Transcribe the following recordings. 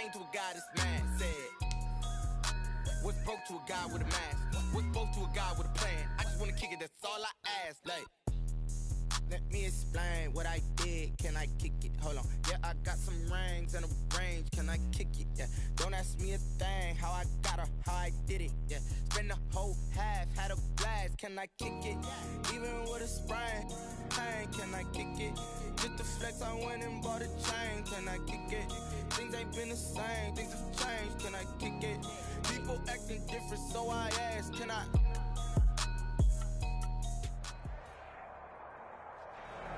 came to a guy that's mad, said, what's broke to a guy with a mask? What's broke to a guy with a plan? I just wanna kick it, that's all I ask. Like, let me explain what I did. Can I kick it? Hold on. Yeah, I got some rings and a range. Can I kick it? Yeah. Don't ask me a thing. How I got her, how I did it. Yeah. Spend the whole half, had a blast. Can I kick it? Even with a sprain. Pain, can I kick it? Just the flex, I went and bought a chain. Can I kick it? Things ain't been the same. Things have changed. Can I kick it? People acting different, so I ask, can I?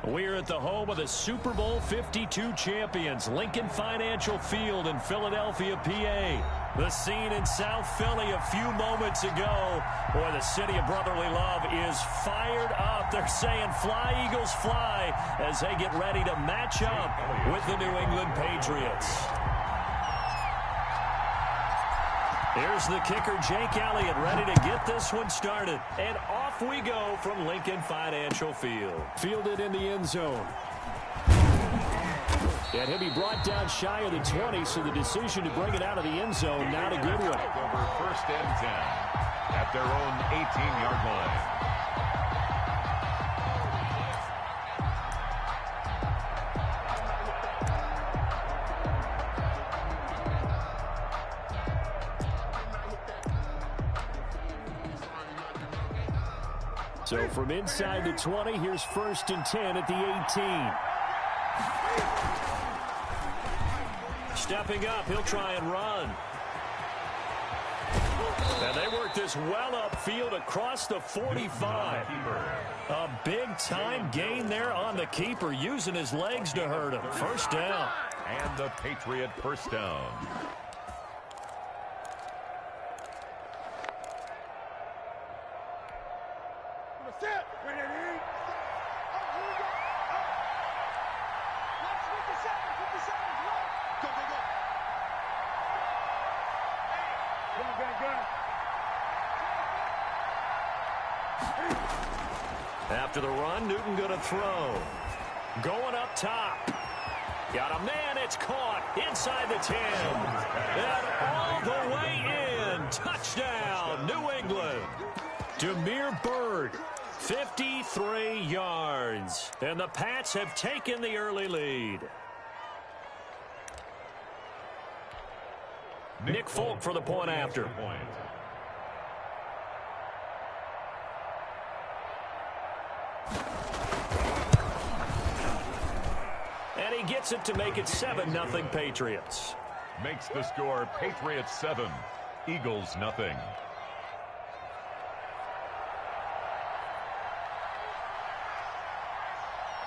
We're at the home of the Super Bowl 52 champions, Lincoln Financial Field in Philadelphia, PA. The scene in South Philly a few moments ago, where the city of brotherly love is fired up. They're saying, fly, Eagles, fly, as they get ready to match up with the New England Patriots. Here's the kicker, Jake Elliott, ready to get this one started. And off we go from Lincoln Financial Field. Fielded in the end zone. And he'll be brought down shy of the 20, so the decision to bring it out of the end zone, not a good one. Over first and 10 at their own 18-yard line. So from inside the 20, here's first and 10 at the 18. Stepping up, he'll try and run. And they work this well upfield across the 45. A big-time gain there on the keeper, using his legs to hurt him. First down. And the Patriot first down. After the run, Newton going to throw. Going up top. Got a man, it's caught inside the 10. And all the way in. Touchdown, New England. Damiere Byrd, 53 yards. And the Pats have taken the early lead. Nick Folk for the point after. And he gets it to make it 7-0 Patriots. Makes the score Patriots 7, Eagles nothing.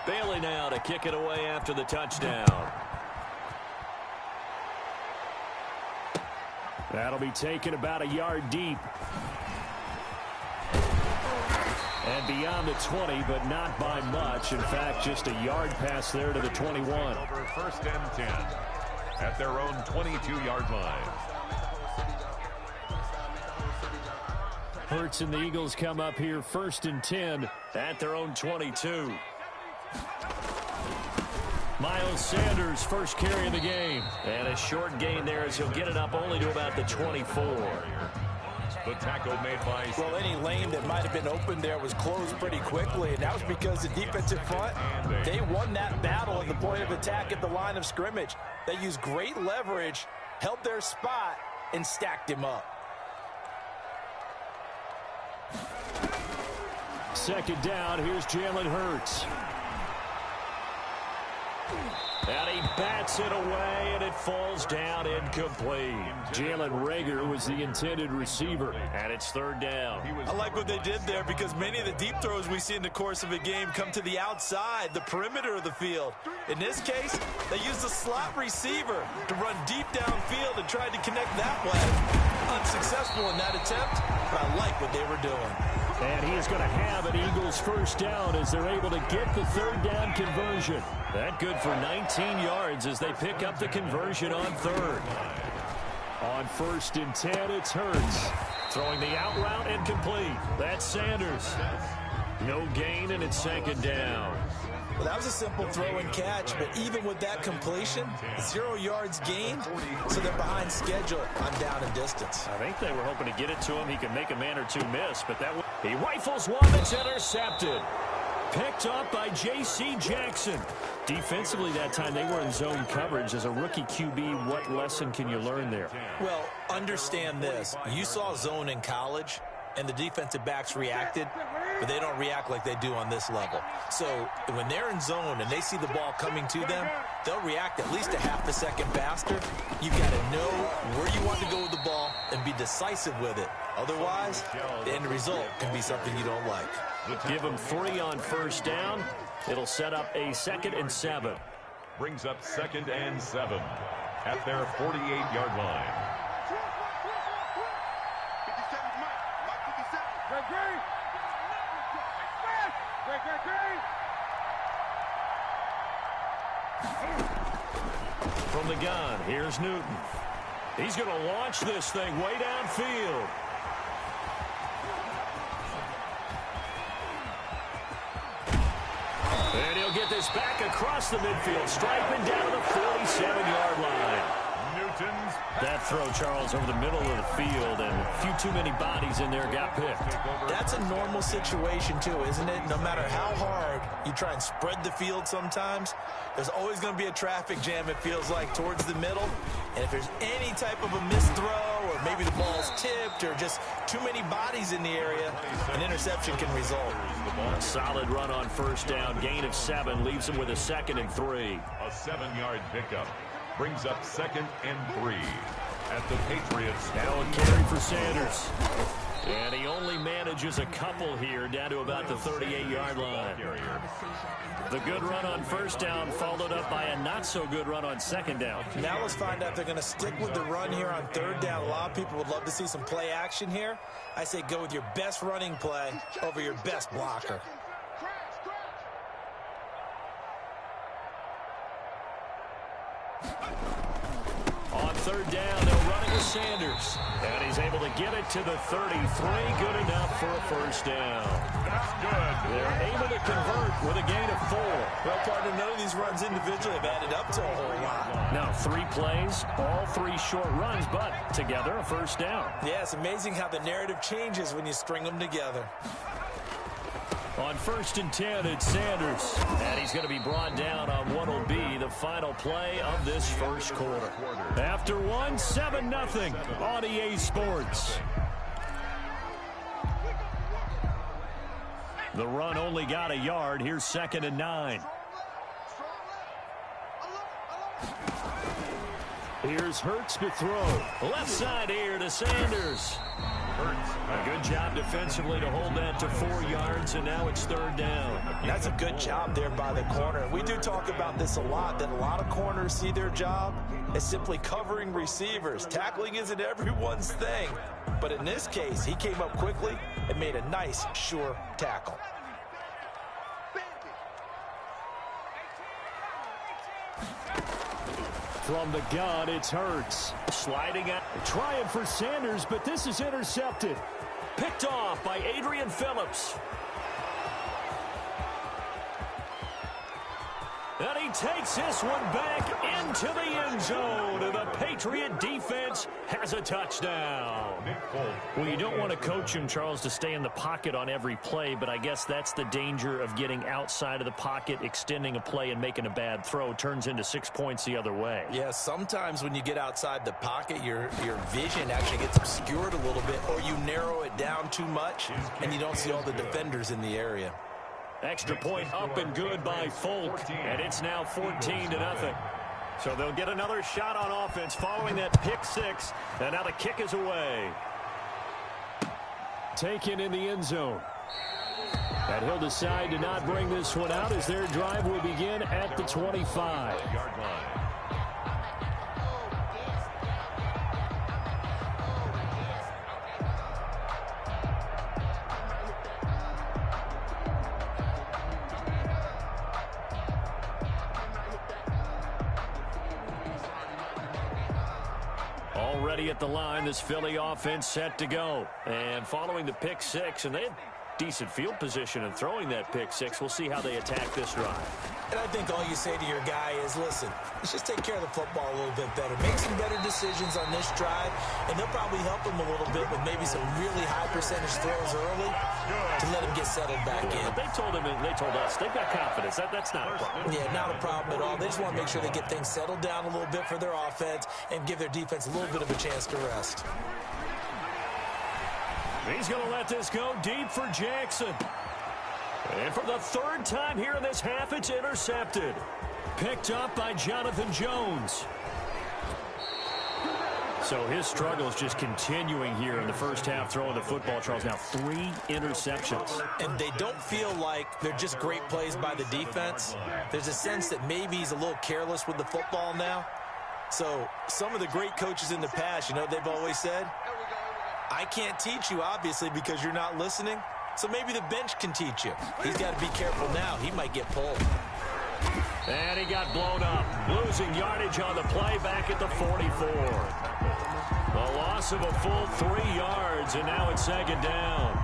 Bailey now to kick it away after the touchdown. That'll be taken about a yard deep. And beyond the 20, but not by much. In fact, just a yard pass there to the 21. Over first and 10 at their own 22-yard line. Hurts and the Eagles come up here first and 10 at their own 22. Miles Sanders, first carry of the game. And a short gain there as he'll get it up only to about the 24. The tackle made by... Well, any lane that might have been open there was closed pretty quickly, and that was because the defensive front, they won that battle at the point of attack at the line of scrimmage. They used great leverage, held their spot, and stacked him up. Second down, here's Jalen Hurts. And he bats it away, and it falls down incomplete. Jalen Reagor was the intended receiver, and it's third down. I like what they did there because many of the deep throws we see in the course of a game come to the outside, the perimeter of the field. In this case, they used a slot receiver to run deep downfield and tried to connect that way. Unsuccessful in that attempt, but I like what they were doing. And he is going to have an Eagles first down as they're able to get the third down conversion. That good for 19 yards as they pick up the conversion on third. On first and 10, it's Hurts. Throwing the out route and complete. That's Sanders. No gain, and it's second down. Well, that was a simple throw and catch, but even with that completion, 0 yards gained, so they're behind schedule on down and distance. I think they were hoping to get it to him. He could make a man or two miss, but he rifles one that's intercepted. Picked up by J.C. Jackson. Defensively that time, they were in zone coverage. As a rookie QB, what lesson can you learn there? Well, understand this. You saw zone in college, and the defensive backs reacted, but they don't react like they do on this level. So when they're in zone and they see the ball coming to them, they'll react at least a half a second faster. You've got to know where you want to go with the ball and be decisive with it. Otherwise, the end result can be something you don't like. Give them 3 on first down. It'll set up a 2nd and 7. Brings up 2nd and 7 at their 48-yard line. From the gun, here's Newton. He's going to launch this thing way downfield. And he'll get this back across the midfield, striping down to the 47-yard line. Newton's That throw, Charles, over the middle of the field, and a few too many bodies in there got picked. That's a normal situation, too, isn't it? No matter how hard you try and spread the field sometimes, there's always going to be a traffic jam, it feels like, towards the middle. And if there's any type of a missed throw, or maybe the ball's tipped, or just too many bodies in the area, an interception can result. A solid run on first down. Gain of 7 leaves him with a 2nd and 3. a 7-yard pickup. Brings up 2nd and 3 at the Patriots. Now a carry for Sanders. And he only manages a couple here, down to about the 38-yard line. The good run on first down followed up by a not-so-good run on 2nd down. Now let's find out if they're going to stick with the run here on 3rd down. A lot of people would love to see some play action here. I say go with your best running play over your best blocker. On 3rd down, they'll run it with Sanders. And he's able to get it to the 33. Good enough for a first down. That's good. They're able to convert with a gain of 4. Well, partner, none of these runs individually have added up to a whole lot. Now 3 plays, all 3 short runs, but together a first down. Yeah, it's amazing how the narrative changes when you string them together. On 1st and 10, it's Sanders. And he's going to be brought down on what will be the final play of this first quarter. After 1, 7-0 on EA Sports. The run only got a yard. Here's 2nd and 9. Here's Hurts to throw. Left side here to Sanders. A good job defensively to hold that to 4 yards, and now it's 3rd down. That's a good job there by the corner. We do talk about this a lot, that a lot of corners see their job as simply covering receivers. Tackling isn't everyone's thing. But in this case, he came up quickly and made a nice, sure tackle. From the gun, it's Hurts. Sliding out. Trying for Sanders, but this is intercepted. Picked off by Adrian Phillips. And he takes this one back into the end zone. And the Patriot defense has a touchdown. Well, you don't want to coach him, Charles, to stay in the pocket on every play, but I guess that's the danger of getting outside of the pocket, extending a play, and making a bad throw. Turns into 6 points the other way. Yeah, sometimes when you get outside the pocket, your vision actually gets obscured a little bit, or you narrow it down too much, and you don't see all the defenders in the area. Extra point up and good by Folk, and it's now 14-0. So they'll get another shot on offense following that pick 6, and now the kick is away. Taken in the end zone. And he'll decide to not bring this one out as their drive will begin at the 25-yard line. Already at the line, this Philly offense set to go. And following the pick 6, and decent field position and throwing that pick six. We'll see how they attack this drive. And I think all you say to your guy is, listen, let's just take care of the football a little bit better. Make some better decisions on this drive, and they'll probably help him a little bit with maybe some really high percentage throws early to let him get settled back in. They told him and they told us they've got confidence. That's not a problem. Yeah, not a problem at all. They just want to make sure they get things settled down a little bit for their offense and give their defense a little bit of a chance to rest. He's going to let this go deep for Jackson. And for the third time here in this half, it's intercepted. Picked up by Jonathan Jones. So his struggle is just continuing here in the first half, throwing the football, Charles. Now 3 interceptions. And they don't feel like they're just great plays by the defense. There's a sense that maybe he's a little careless with the football now. So some of the great coaches in the past, you know, they've always said, I can't teach you, obviously, because you're not listening. So maybe the bench can teach you. He's got to be careful now. He might get pulled. And he got blown up, losing yardage on the play back at the 44. A loss of a full 3 yards, and now it's second down.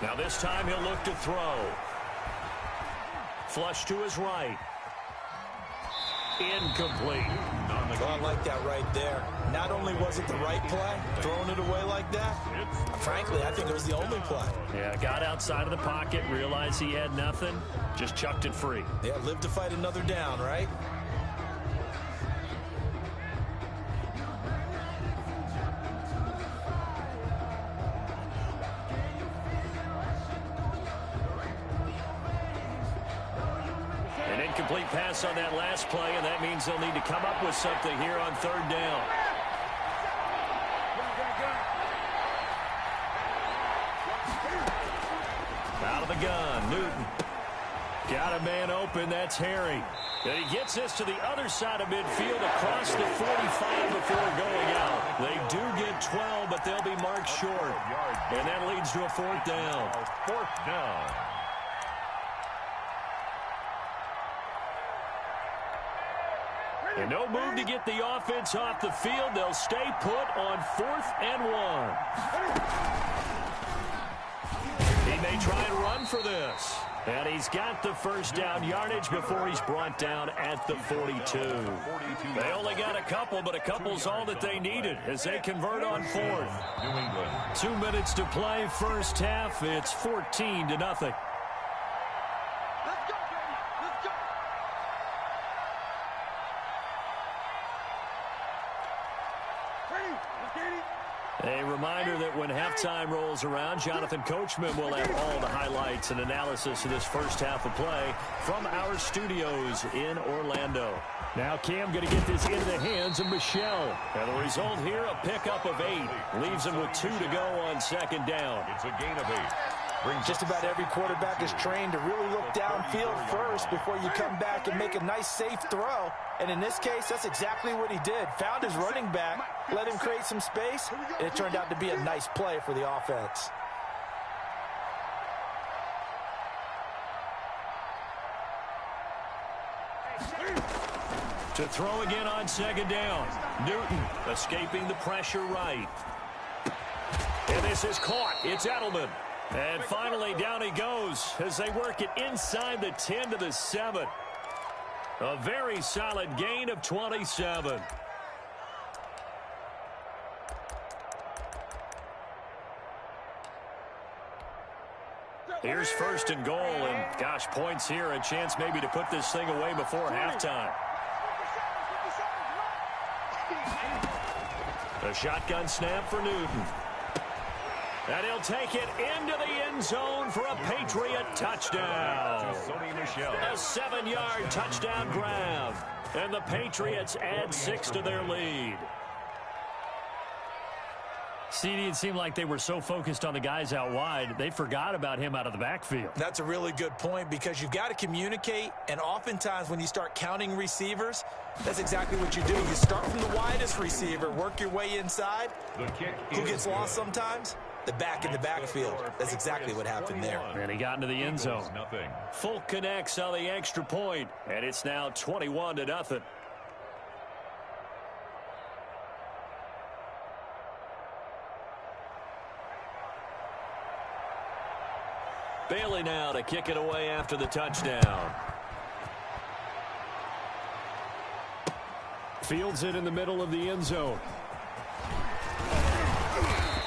Now this time he'll look to throw. Flush to his right. Incomplete. Well, I like that right there. Not only was it the right play, throwing it away like that, frankly, I think it was the only play. Yeah, got outside of the pocket, realized he had nothing, just chucked it free. Yeah, live to fight another down, right? Incomplete pass on that last play, and that means they'll need to come up with something here on third down. Out of the gun, Newton. Got a man open, that's Harry. And he gets this to the other side of midfield across the 45 before going out. They do get 12, but they'll be marked short. And that leads to a fourth down. Fourth down. And no move to get the offense off the field. They'll stay put on 4th and 1. He may try and run for this. And he's got the first down yardage before he's brought down at the 42. They only got a couple, but a couple's all that they needed as they convert on 4th. New England. 2 minutes to play first half. It's 14-0. A reminder that when halftime rolls around, Jonathan Coachman will have all the highlights and analysis of this first half of play from our studios in Orlando. Now Cam going to get this into the hands of Michelle. And the result here, a pickup of 8. Leaves him with 2 to go on second down. It's a gain of 8. Just about every quarterback is trained to really look downfield first before you come back and make a nice, safe throw. And in this case, that's exactly what he did. Found his running back, let him create some space, and it turned out to be a nice play for the offense. To throw again on second down. Newton escaping the pressure right. And this is caught. It's Edelman. And finally, down he goes as they work it inside the 10 to the 7. A very solid gain of 27. Here's 1st and goal, and gosh, points here, a chance maybe to put this thing away before halftime. A shotgun snap for Newton. And he'll take it into the end zone for a Patriot touchdown. A 7-yard touchdown grab. And the Patriots add 6 to their lead. CD, it seemed like they were so focused on the guys out wide, they forgot about him out of the backfield. That's a really good point because you've got to communicate, and oftentimes when you start counting receivers, that's exactly what you do. You start from the widest receiver, work your way inside. Who gets lost sometimes? The back in the backfield. That's exactly what happened there. And he got into the end zone. Folk connects on the extra point, and it's now 21-0. Bailey now to kick it away after the touchdown. Fields it in the middle of the end zone.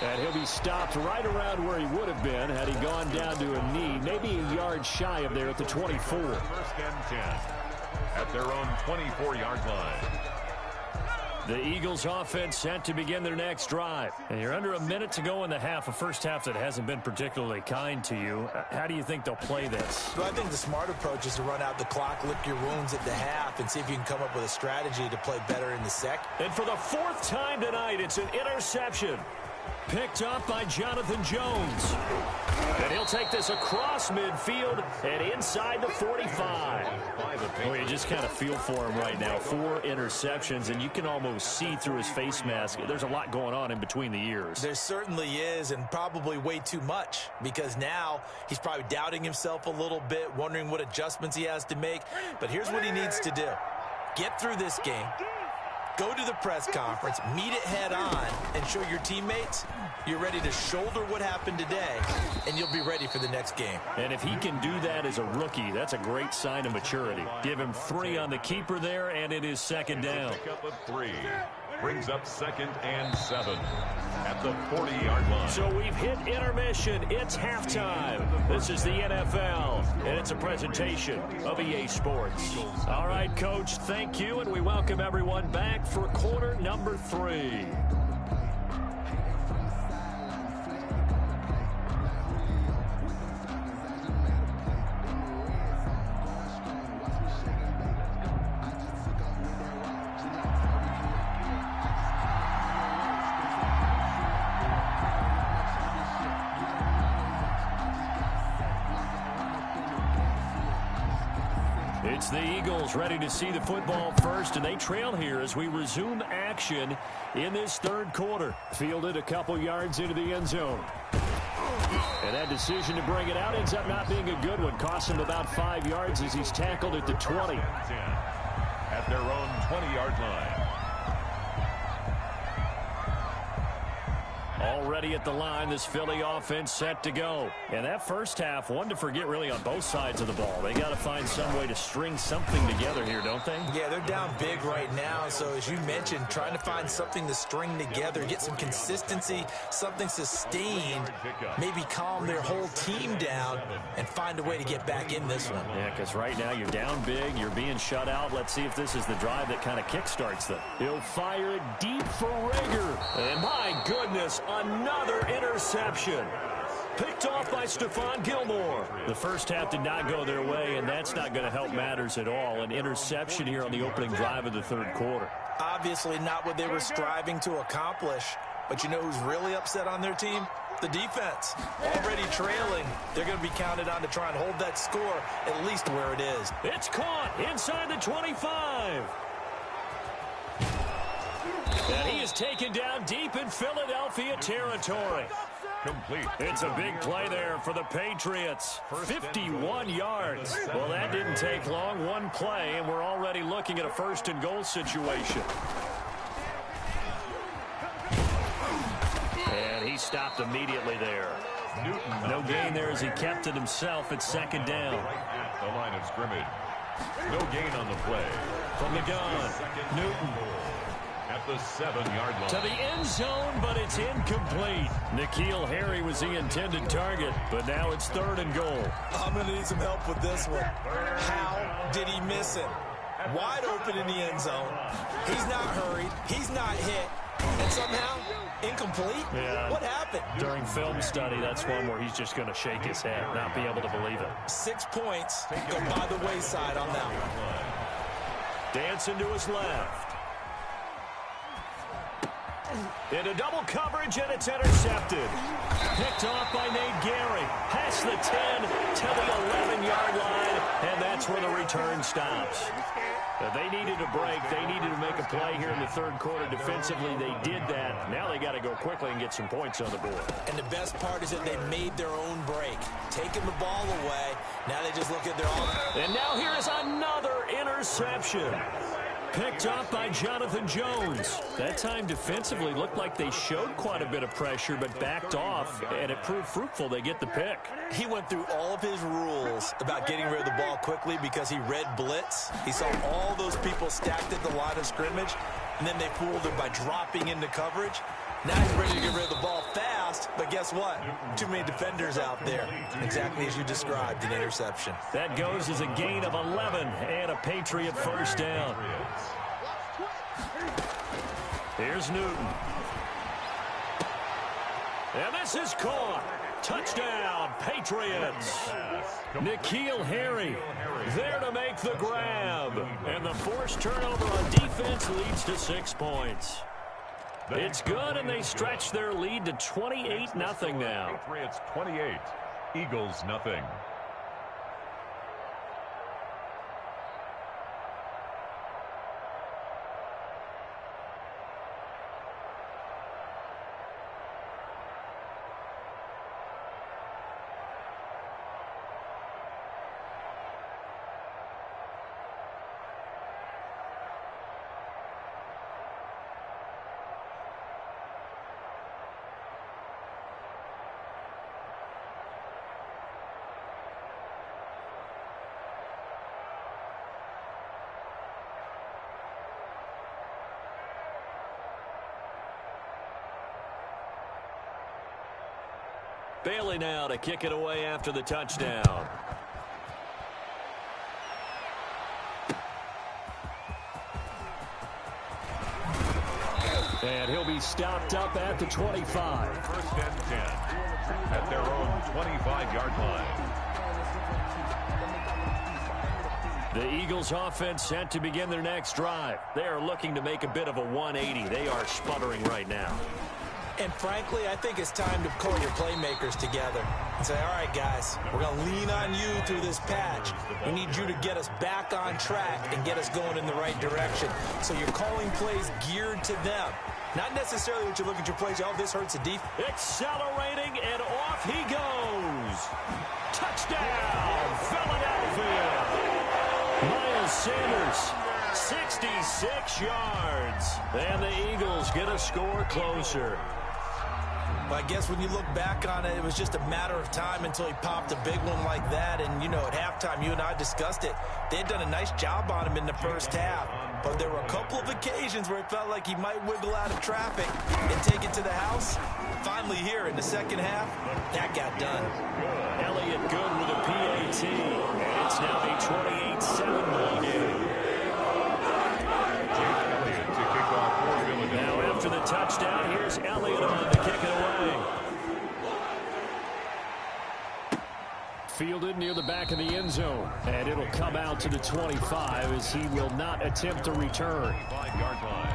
And he'll be stopped right around where he would have been had he gone down to a knee, maybe a yard shy of there at the 24. First and 10 at their own 24-yard line. The Eagles offense set to begin their next drive. And you're under a minute to go in the half, a first half that hasn't been particularly kind to you. How do you think they'll play this? Well, I think the smart approach is to run out the clock, lick your wounds at the half, and see if you can come up with a strategy to play better in the second. And for the fourth time tonight, it's an interception. Picked up by Jonathan Jones. And he'll take this across midfield and inside the 45. Well, you just kind of feel for him right now. 4 interceptions, and you can almost see through his face mask. There's a lot going on in between the ears. There certainly is, and probably way too much, because now he's probably doubting himself a little bit, wondering what adjustments he has to make. But here's what he needs to do. Get through this game. Go to the press conference, meet it head on, and show your teammates you're ready to shoulder what happened today, and you'll be ready for the next game. And if he can do that as a rookie, that's a great sign of maturity. Give him 3 on the keeper there, and it is second down. Pickup of 3 brings up 2nd and 7 at the 40-yard line. So we've hit intermission. It's halftime. This is the NFL, and it's a presentation of EA Sports. All right, Coach, thank you, and we welcome everyone back for quarter number 3. It's the Eagles ready to see the football first, and they trail here as we resume action in this third quarter. Fielded a couple yards into the end zone. And that decision to bring it out ends up not being a good one. Costs him about 5 yards as he's tackled at the 20. At their own 20-yard line. Already at the line, this Philly offense set to go. And that first half, one to forget really on both sides of the ball. They got to find some way to string something together here, don't they? Yeah, they're down big right now. So as you mentioned, trying to find something to string together, get some consistency, something sustained, maybe calm their whole team down and find a way to get back in this one. Yeah, because right now you're down big, you're being shut out. Let's see if this is the drive that kind of kickstarts them. He'll fire it deep for Rager. And my goodness, another interception. Picked off by Stephon Gilmore. The first half did not go their way, and that's not going to help matters at all. An interception here on the opening drive of the third quarter. Obviously not what they were striving to accomplish. But you know who's really upset on their team? The defense. Already trailing. They're going to be counted on to try and hold that score at least where it is. It's caught inside the 25. And he is taken down deep in Philadelphia territory. Complete. It's a big play there for the Patriots. 51 yards. Well, that didn't take long. One play, and we're already looking at a first and goal situation. And he stopped immediately there. No gain there as he kept it himself at second down. Right at the line of scrimmage. No gain on the play. From the gun, Newton. At the 7-yard line. To the end zone, but it's incomplete. N'Keal Harry was the intended target, but now it's third and goal. I'm going to need some help with this one. How did he miss it? Wide open in the end zone. He's not hurried. He's not hit. And somehow, incomplete? Yeah. What happened? During film study, that's one where he's just going to shake his head, not be able to believe it. 6 points go by the wayside on that one. Dancing to his left. Into double coverage, and it's intercepted. Picked off by Nate Gary. Past the 10 to the 11-yard line, and that's where the return stops. They needed a break. They needed to make a play here in the third quarter. Defensively, they did that. Now they got to go quickly and get some points on the board. And the best part is that they made their own break. Taking the ball away. Now they just look at their own. And now here is another interception. Picked up by Jonathan Jones. That time defensively looked like they showed quite a bit of pressure but backed off, and it proved fruitful. They get the pick. He went through all of his rules about getting rid of the ball quickly because he read blitz. He saw all those people stacked at the line of scrimmage, and then they fooled him by dropping into coverage. Now he's ready to get rid of the ball fast, but guess what? Too many defenders out there. Exactly as you described, an interception. That goes as a gain of 11 and a Patriot first down. Here's Newton. And this is caught. Touchdown, Patriots. N'Keal Harry there to make the grab. And the forced turnover on defense leads to 6 points. It's good, and they stretch their lead to 28-0 now. Patriots 28, Eagles nothing. Bailey now to kick it away after the touchdown. And he'll be stopped up at the 25. First and 10 at their own 25-yard line. The Eagles offense set to begin their next drive. They are looking to make a bit of a 180. They are sputtering right now. And frankly, I think it's time to call your playmakers together and say, all right, guys, we're going to lean on you through this patch. We need you to get us back on track and get us going in the right direction. So you're calling plays geared to them. Not necessarily that you look at your plays, oh, this hurts the defense. Accelerating, and off he goes. Touchdown, Philadelphia. Miles Sanders, 66 yards. And the Eagles get a score closer. Well, I guess when you look back on it, it was just a matter of time until he popped a big one like that. And, you know, at halftime, you and I discussed it. They had done a nice job on him in the first half. But there were a couple of occasions where it felt like he might wiggle out of traffic and take it to the house. Finally here in the second half, that got done. Elliott good with a PAT. And it's now a 28-7 ball game. Now after the touchdown, here's Elliott on to kick it away. Fielded near the back of the end zone. And it'll come out to the 25 as he will not attempt to return. 5-yard line.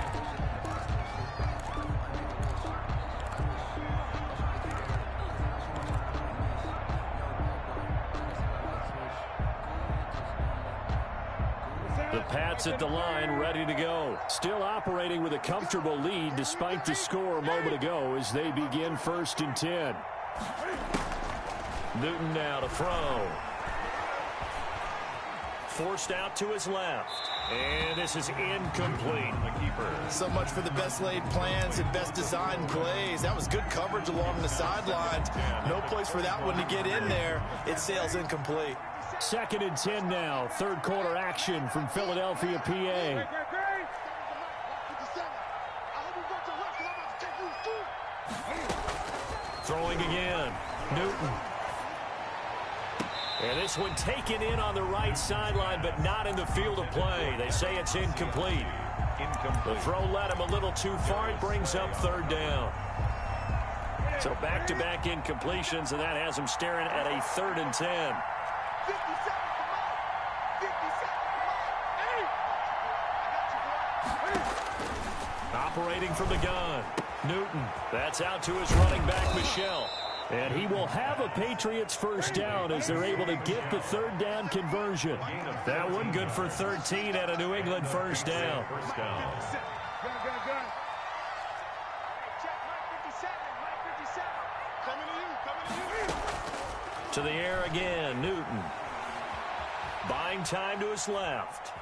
The Pats at the line, ready to go. Still operating with a comfortable lead despite the score a moment ago as they begin 1st and 10. Newton now to throw. Forced out to his left. And this is incomplete. The keeper. So much for the best laid plans and best designed plays. That was good coverage along the sidelines. No place for that one to get in there. It sails incomplete. 2nd and 10 now. Third quarter action from Philadelphia, PA. Throwing again. Newton. And this one taken in on the right sideline, but not in the field of play. They say it's incomplete. The throw led him a little too far. It brings up 3rd down. So back-to-back incompletions, and that has him staring at a 3rd and 10. Operating from the gun. Newton, that's out to his running back, Michelle. And he will have a Patriots first down as they're able to get the third down conversion. That one good for 13 at a New England first down. To the air again, Newton. Buying time to his left.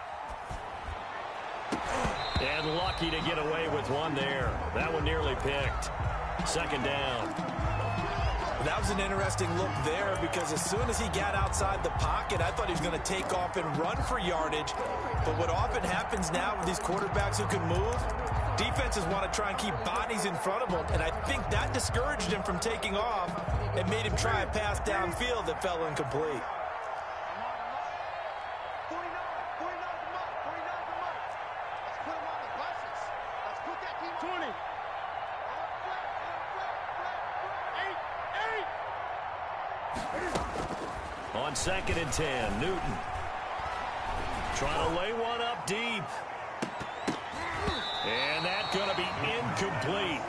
And lucky to get away with one there. That one nearly picked. Second down. That was an interesting look there because as soon as he got outside the pocket, I thought he was going to take off and run for yardage. But what often happens now with these quarterbacks who can move, defenses want to try and keep bodies in front of them. And I think that discouraged him from taking off and made him try a pass downfield that fell incomplete. On 2nd and 10, Newton trying to lay one up deep. And that's going to be incomplete.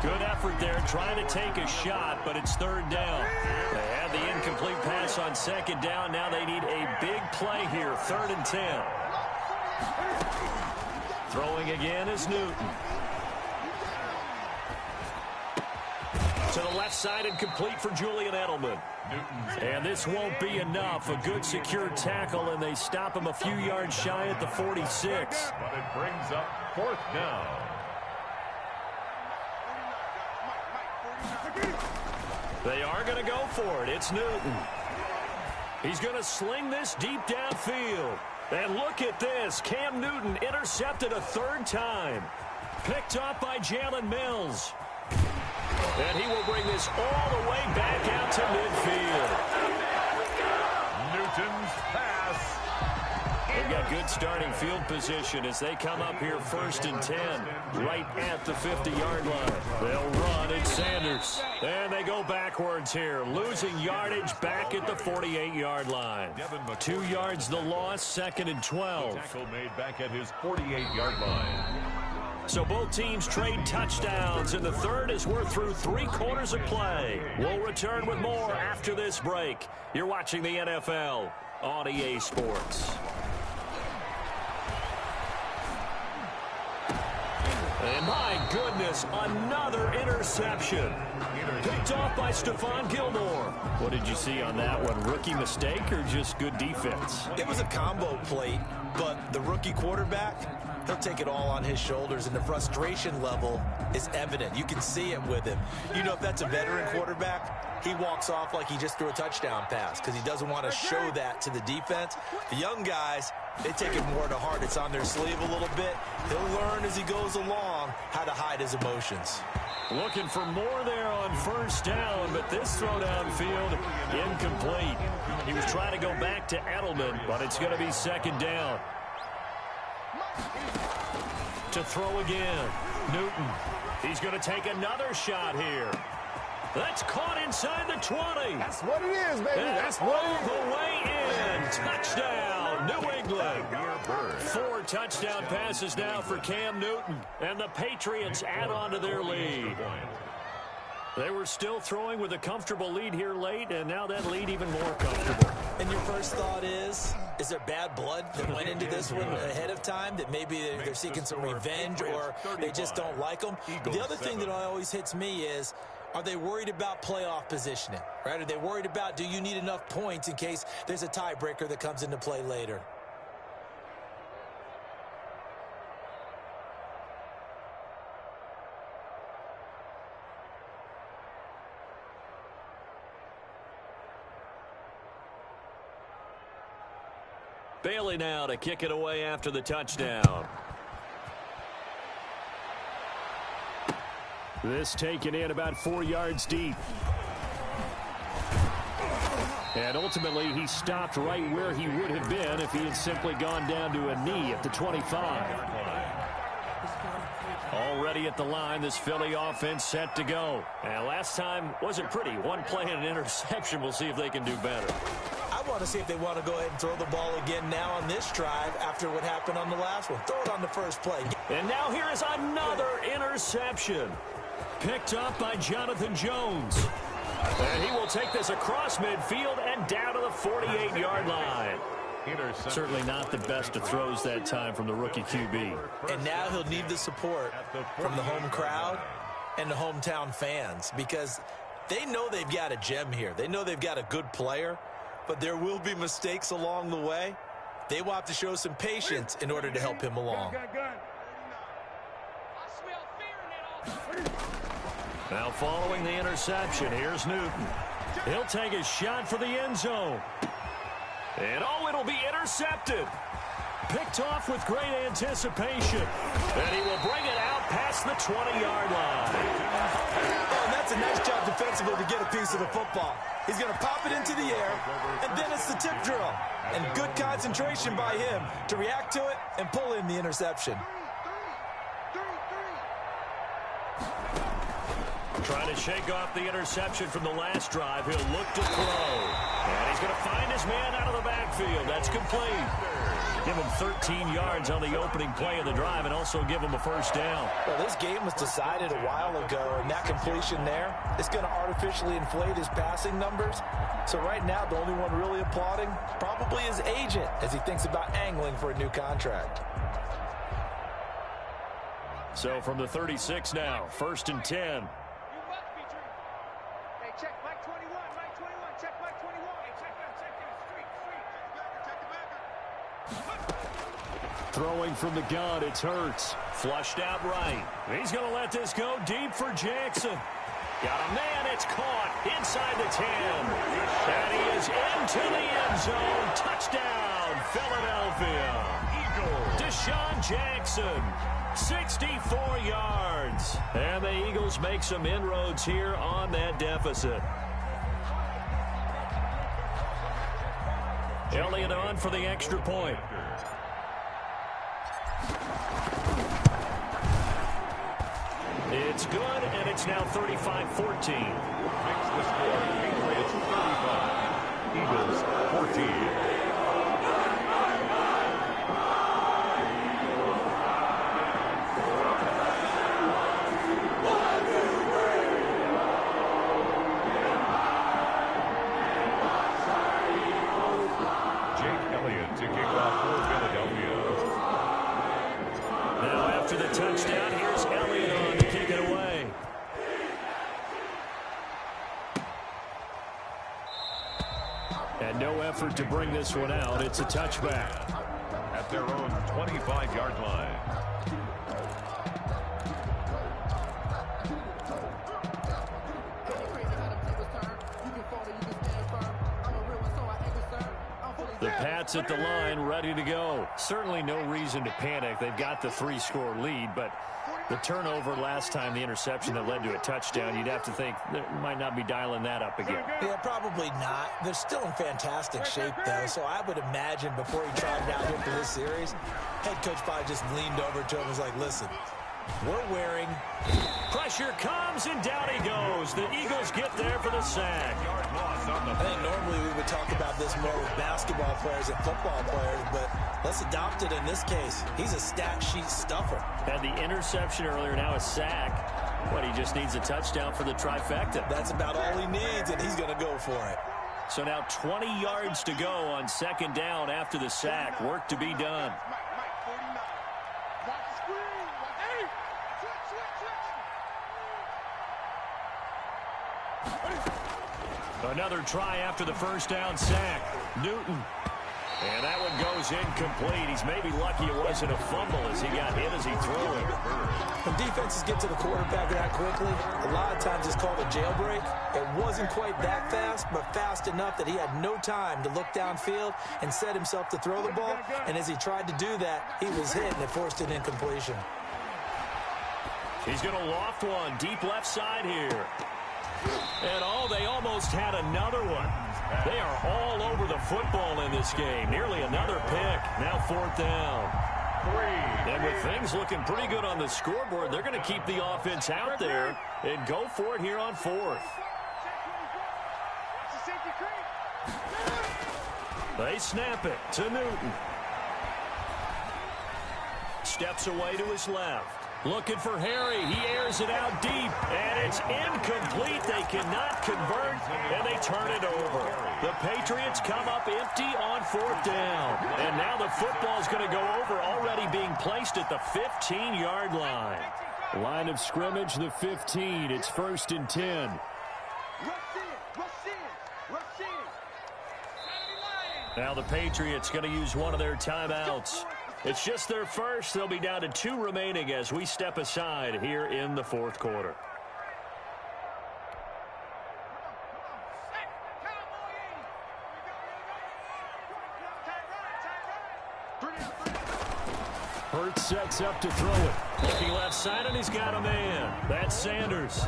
Good effort there trying to take a shot, but it's third down. They had the incomplete pass on 2nd down. Now they need a big play here, 3rd and 10. Throwing again is Newton. To the left side and complete for Julian Edelman. And this won't be enough. A good secure tackle, and they stop him a few yards shy at the 46. But it brings up 4th down. They are going to go for it. It's Newton. He's going to sling this deep downfield. And look at this. Cam Newton intercepted a 3rd time. Picked off by Jalen Mills. And he will bring this all the way back out to midfield. Newton's pass. They've got good starting field position as they come up here 1st and 10, right at the 50-yard line. They'll run. It's Sanders. And they go backwards here, losing yardage back at the 48-yard line. 2 yards the loss, 2nd and 12. Tackle made back at his 48-yard line. So both teams trade touchdowns in the third as we're through 3 quarters of play. We'll return with more after this break. You're watching the NFL on EA Sports. And my goodness, another interception. Picked off by Stephon Gilmore. What did you see on that one? Rookie mistake or just good defense? It was a combo plate, but the rookie quarterback, he'll take it all on his shoulders, and the frustration level is evident. You can see it with him. You know, if that's a veteran quarterback, he walks off like he just threw a touchdown pass because he doesn't want to show that to the defense. The young guys, they take it more to heart. It's on their sleeve a little bit. He'll learn as he goes along how to hide his emotions. Looking for more there on 1st down, but this throw downfield incomplete. He was trying to go back to Edelman, but it's going to be 2nd down. To throw again, Newton. He's going to take another shot here. That's caught inside the 20. That's what it is, baby. That's what it is. All the way in. Touchdown, New England. 4 touchdown passes now for Cam Newton. And the Patriots add on to their lead. They were still throwing with a comfortable lead here late, and now that lead even more comfortable. And your first thought is there bad blood that went into this one ahead of time, that maybe they're seeking some revenge or they just don't like them? The other thing that always hits me is, are they worried about playoff positioning, right? Are they worried about, do you need enough points in case there's a tiebreaker that comes into play later? Bailey now to kick it away after the touchdown. This taken in about 4 yards deep. And ultimately, he stopped right where he would have been if he had simply gone down to a knee at the 25. Already at the line, this Philly offense set to go. And last time wasn't pretty. One play and an interception. We'll see if they can do better. I want to see if they want to go ahead and throw the ball again now on this drive after what happened on the last one. Throw it on the first play. And now here is another interception. Picked up by Jonathan Jones. And he will take this across midfield and down to the 48-yard line. Certainly not the best of throws that time from the rookie QB. And now he'll need the support from the home crowd and the hometown fans because they know they've got a gem here. They know they've got a good player, but there will be mistakes along the way. They will have to show some patience in order to help him along. Now following the interception, here's Newton. He'll take a shot for the end zone. And oh, it'll be intercepted. Picked off with great anticipation. And he will bring it out past the 20-yard line. Oh, and that's a nice job defensively to get a piece of the football. He's going to pop it into the air, and then it's the tip drill. And good concentration by him to react to it and pull in the interception. Trying to shake off the interception from the last drive. He'll look to throw. And he's going to find his man out of the backfield. That's complete. Give him 13 yards on the opening play of the drive and also give him a first down. Well, this game was decided a while ago, and that completion there is going to artificially inflate his passing numbers. So right now, the only one really applauding probably his agent as he thinks about angling for a new contract. So from the 36 now, 1st and 10. Check Mike 21, Mike 21, check Mike 21. Hey, check that, Throwing from the gun, it's Hurts. Flushed out right. He's going to let this go deep for Jackson. Got a man, it's caught inside the 10. And he is into the end zone. Touchdown, Philadelphia. Deshaun Jackson, 64 yards. And the Eagles make some inroads here on that deficit. Elliott on for the extra point. It's good, and it's now 35-14. Makes the score. Patriots 35. Eagles 14. After the touchdown, here's Elliott on to kick it away. And no effort to bring this one out. It's a touchback. At their own 25-yard line. The Pats at the line, ready to go. Certainly no reason to panic. They've got the 3-score lead, but the turnover last time, the interception that led to a touchdown, you'd have to think they might not be dialing that up again. Yeah, probably not. They're still in fantastic shape, though, so I would imagine before he trotted out here for this series, head coach probably just leaned over to him and was like, listen, we're wearing... Pressure comes, and down he goes. The Eagles get there for the sack. I think normally we would talk about this more with basketball players and football players, but let's adopt it in this case. He's a stat sheet stuffer. Had the interception earlier, now a sack. But he just needs a touchdown for the trifecta. That's about all he needs, and he's going to go for it. So now 20 yards to go on 2nd down after the sack. Work to be done. Another try after the 1st down sack. Newton. And that one goes incomplete. He's maybe lucky it wasn't a fumble as he got hit as he threw it. When defenses get to the quarterback that quickly, a lot of times it's called a jailbreak. It wasn't quite that fast, but fast enough that he had no time to look downfield and set himself to throw the ball. And as he tried to do that, he was hit and it forced an incompletion. He's going to loft one deep left side here. And they almost had another one. They are all over the football in this game. Nearly another pick. Now 4th down. And with things looking pretty good on the scoreboard, they're going to keep the offense out there and go for it here on 4th. They snap it to Newton. Steps away to his left. Looking for Harry. He airs it out deep, and it's incomplete. They cannot convert, and they turn it over. The Patriots come up empty on 4th down, and now the football's going to go over, already being placed at the 15-yard line. Line of scrimmage, the 15. It's 1st and 10. Now the Patriots going to use one of their timeouts. It's just their first. They'll be down to 2 remaining as we step aside here in the 4th quarter. Hurts sets up to throw it. Looking left side, and he's got a man. That's Sanders.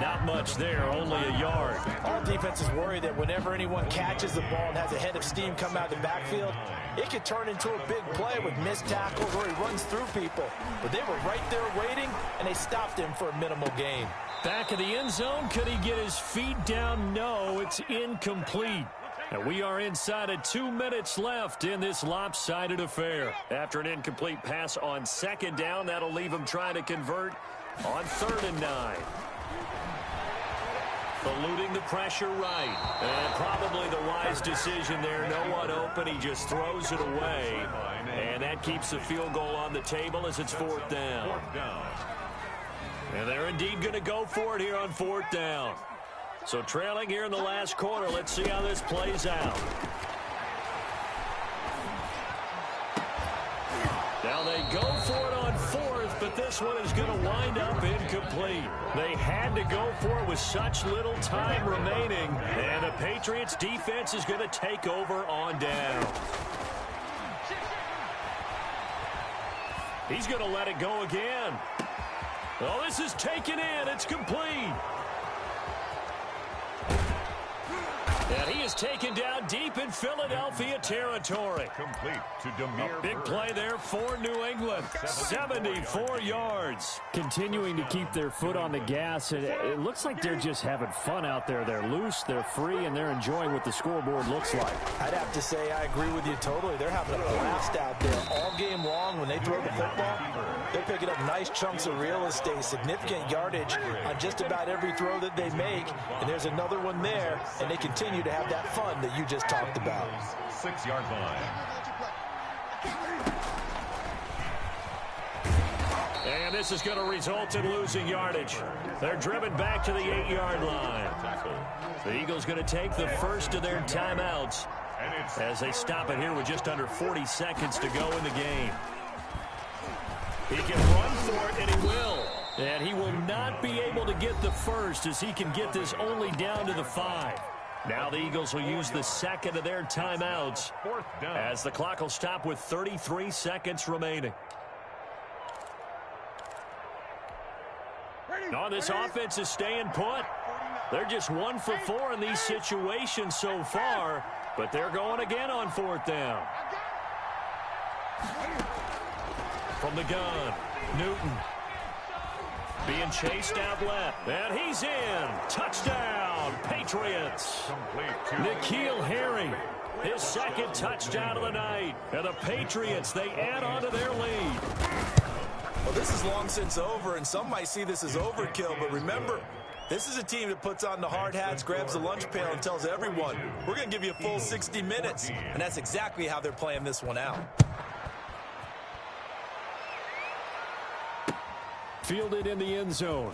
Not much there, only a yard. All defenses worry that whenever anyone catches the ball and has a head of steam come out of the backfield, it could turn into a big play with missed tackles or he runs through people. But they were right there waiting, and they stopped him for a minimal gain. Back of the end zone, could he get his feet down? No, it's incomplete. And we are inside of 2 minutes left in this lopsided affair. After an incomplete pass on 2nd down, that'll leave him trying to convert on 3rd and 9. Eluding the pressure right. And probably the wise decision there. No one open. He just throws it away. And that keeps the field goal on the table as it's 4th down. And they're indeed going to go for it here on 4th down. So trailing here in the last quarter. Let's see how this plays out. Now they go for it on 4th, but this one is going to wind up incomplete. They had to go for it with such little time remaining, and the Patriots defense is going to take over on down. He's going to let it go again. Oh, this is taken in. It's complete. And he is taken down deep in Philadelphia territory. Complete to Demir. Big play there for New England. 74 yards. Continuing to keep their foot on the gas. It looks like they're just having fun out there. They're loose, they're free, and they're enjoying what the scoreboard looks like. I'd have to say I agree with you totally. They're having a blast out there all game long. When they throw the football, they're picking up nice chunks of real estate, significant yardage on just about every throw that they make. And there's another one there, and they continue to have that fun that you just talked about. 6-yard line. And this is going to result in losing yardage. They're driven back to the 8-yard line. The Eagles going to take the first of their timeouts as they stop it here with just under 40 seconds to go in the game. He can run for it, and he will. And he will not be able to get the first as he can get this only down to the 5. Now the Eagles will use the second of their timeouts as the clock will stop with 33 seconds remaining. No, this offense is staying put. They're just 1 for 4 in these situations so far, but they're going again on 4th down. From the gun, Newton. Being chased out left, and he's in. Touchdown, Patriots. N'Keal Harry, his 2nd touchdown of the night. And the Patriots, they add on to their lead. Well, this is long since over, and some might see this as overkill, but remember, this is a team that puts on the hard hats, grabs the lunch pail, and tells everyone, we're going to give you a full 60 minutes. And that's exactly how they're playing this one out. Fielded in the end zone.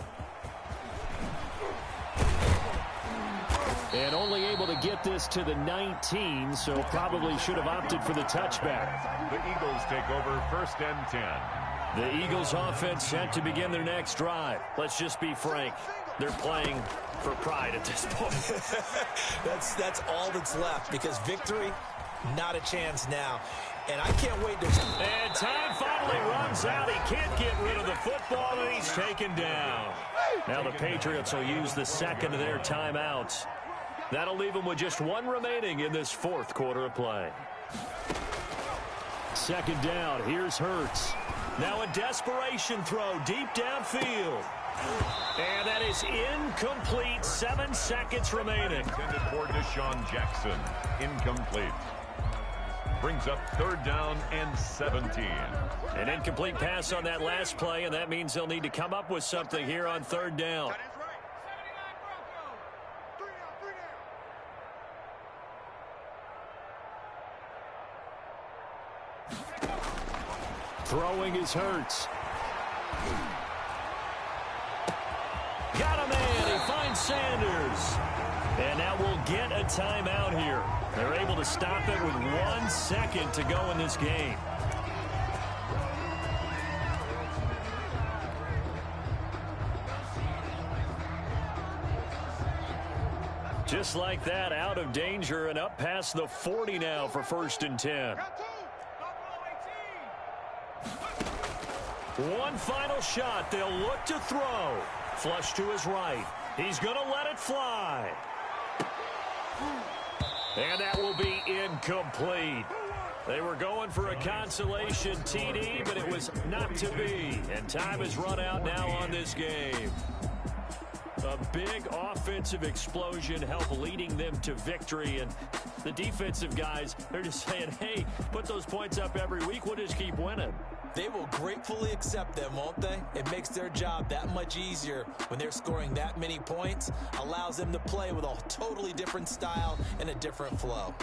And only able to get this to the 19, so probably should have opted for the touchback. The Eagles take over 1st and 10. The Eagles offense set to begin their next drive. Let's just be frank. They're playing for pride at this point. That's all that's left, because victory, not a chance now. And I can't wait to... And time finally runs out. He can't get rid of the football, and he's taken down. Now the Patriots will use the second of their timeouts. That'll leave them with just 1 remaining in this 4th quarter of play. 2nd down. Here's Hurts. Now a desperation throw deep downfield. And that is incomplete. 7 seconds remaining. Intended for Deshaun Jackson. Incomplete. Brings up 3rd down and 17. An incomplete pass on that last play, and that means they'll need to come up with something here on 3rd down. Throwing is Hurts. Got a man. He finds Sanders. And now we'll get a timeout here. They're able to stop it with 1 second to go in this game. Just like that, out of danger and up past the 40 now for 1st and 10. One final shot. They'll look to throw. Flush to his right. He's going to let it fly. And that will be incomplete. They were going for a consolation TD, but it was not to be. And time has run out now on this game. A big offensive explosion helped leading them to victory. And the defensive guys, they're just saying, hey, put those points up every week. We'll just keep winning. They will gratefully accept them, won't they? It makes their job that much easier when they're scoring that many points. Allows them to play with a totally different style and a different flow.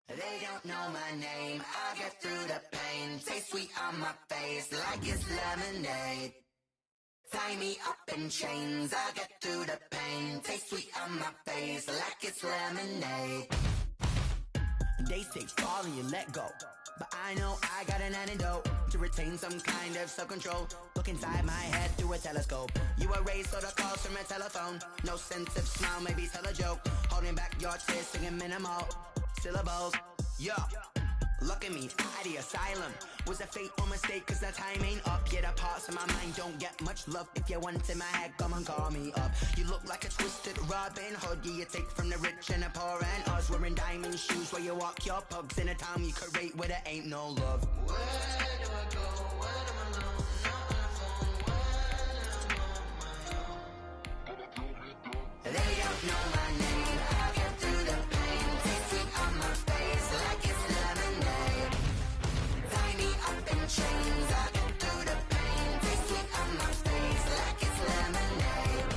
They don't know my name, I get through the pain. Taste sweet on my face like it's lemonade. Tie me up in chains, I get through the pain. Taste sweet on my face like it's lemonade. They say fall and you let go, but I know I got an antidote to retain some kind of self-control. Look inside my head through a telescope. You erase all the calls from a telephone. No sense of smile, maybe tell a joke. Holding back your tears, singing minimal syllables. Yeah, look at me, at the asylum. Was a fate or mistake, cause the time ain't up. Yeah, the parts of my mind don't get much love. If you want in my head, come and call me up. You look like a twisted Robin Hood. Yeah, you take from the rich and the poor and us. Wearing diamond shoes where you walk your pugs. In a town you create where there ain't no love. Where do I go? When I'm alone? Not on the phone. When I'm on my own. They don't know my name. I get through the pain. Taste sweet on my face like it's lemonade. Tie me up in chains. I get through the pain. Taste sweet on my face like it's lemonade.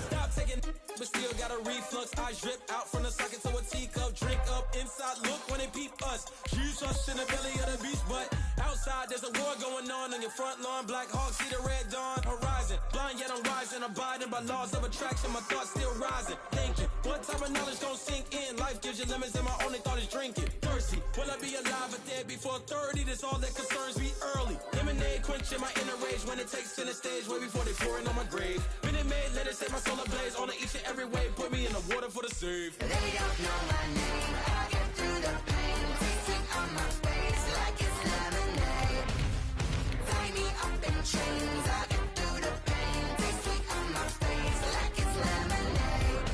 Stop taking, but still got a reflux. Eyes drip out from the socket to a teacup. Drink up inside, look when they peep us. Huge us in the belly of the beach, but outside there's a war going on your front lawn. Black Hawk see the red dawn horizon. Blind yet I'm rising, abiding by laws of attraction. My thoughts still rising. Thinking, what type of knowledge gon' sink in? Life gives you lemons and my only thought is drinking. Thirsty, will I be alive or dead before 30? That's all that concerns me early. Lemonade quenching my inner rage when it takes center stage way before they pour it on my grave. Minute Maid, let it set my soul ablaze. On each and every way, put me in the water for the save. They don't know my name. I get through the pain. Taste sweet on my face like it's lemonade. Tie me up in chains. I get through the pain. Taste sweet on my face like it's lemonade.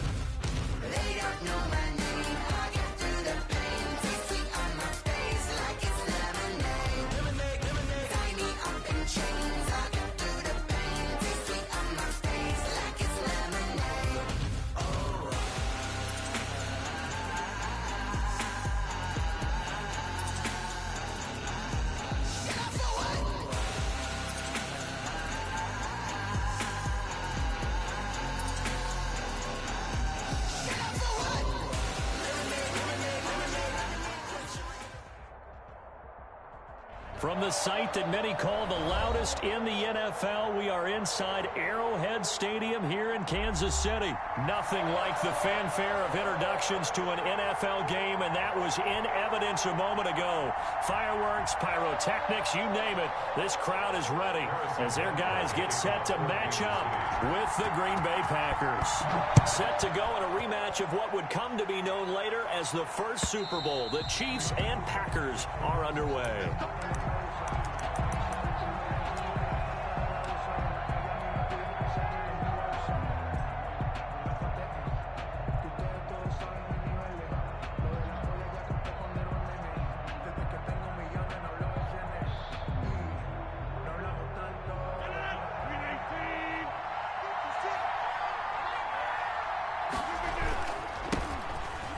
They don't know my name. I get through the pain. Taste sweet on my face like it's lemonade. Lemonade, lemonade. Tie me up in chains. I get through the pain. Taste sweet on my face like it's lemonade. Oh. From the site that many call the loudest in the NFL, we are inside Arrowhead Stadium here in Kansas City. Nothing like the fanfare of introductions to an NFL game, and that was in evidence a moment ago. Fireworks, pyrotechnics, you name it. This crowd is ready as their guys get set to match up with the Green Bay Packers. Set to go in a rematch of what would come to be known later as the first Super Bowl. The Chiefs and Packers are underway.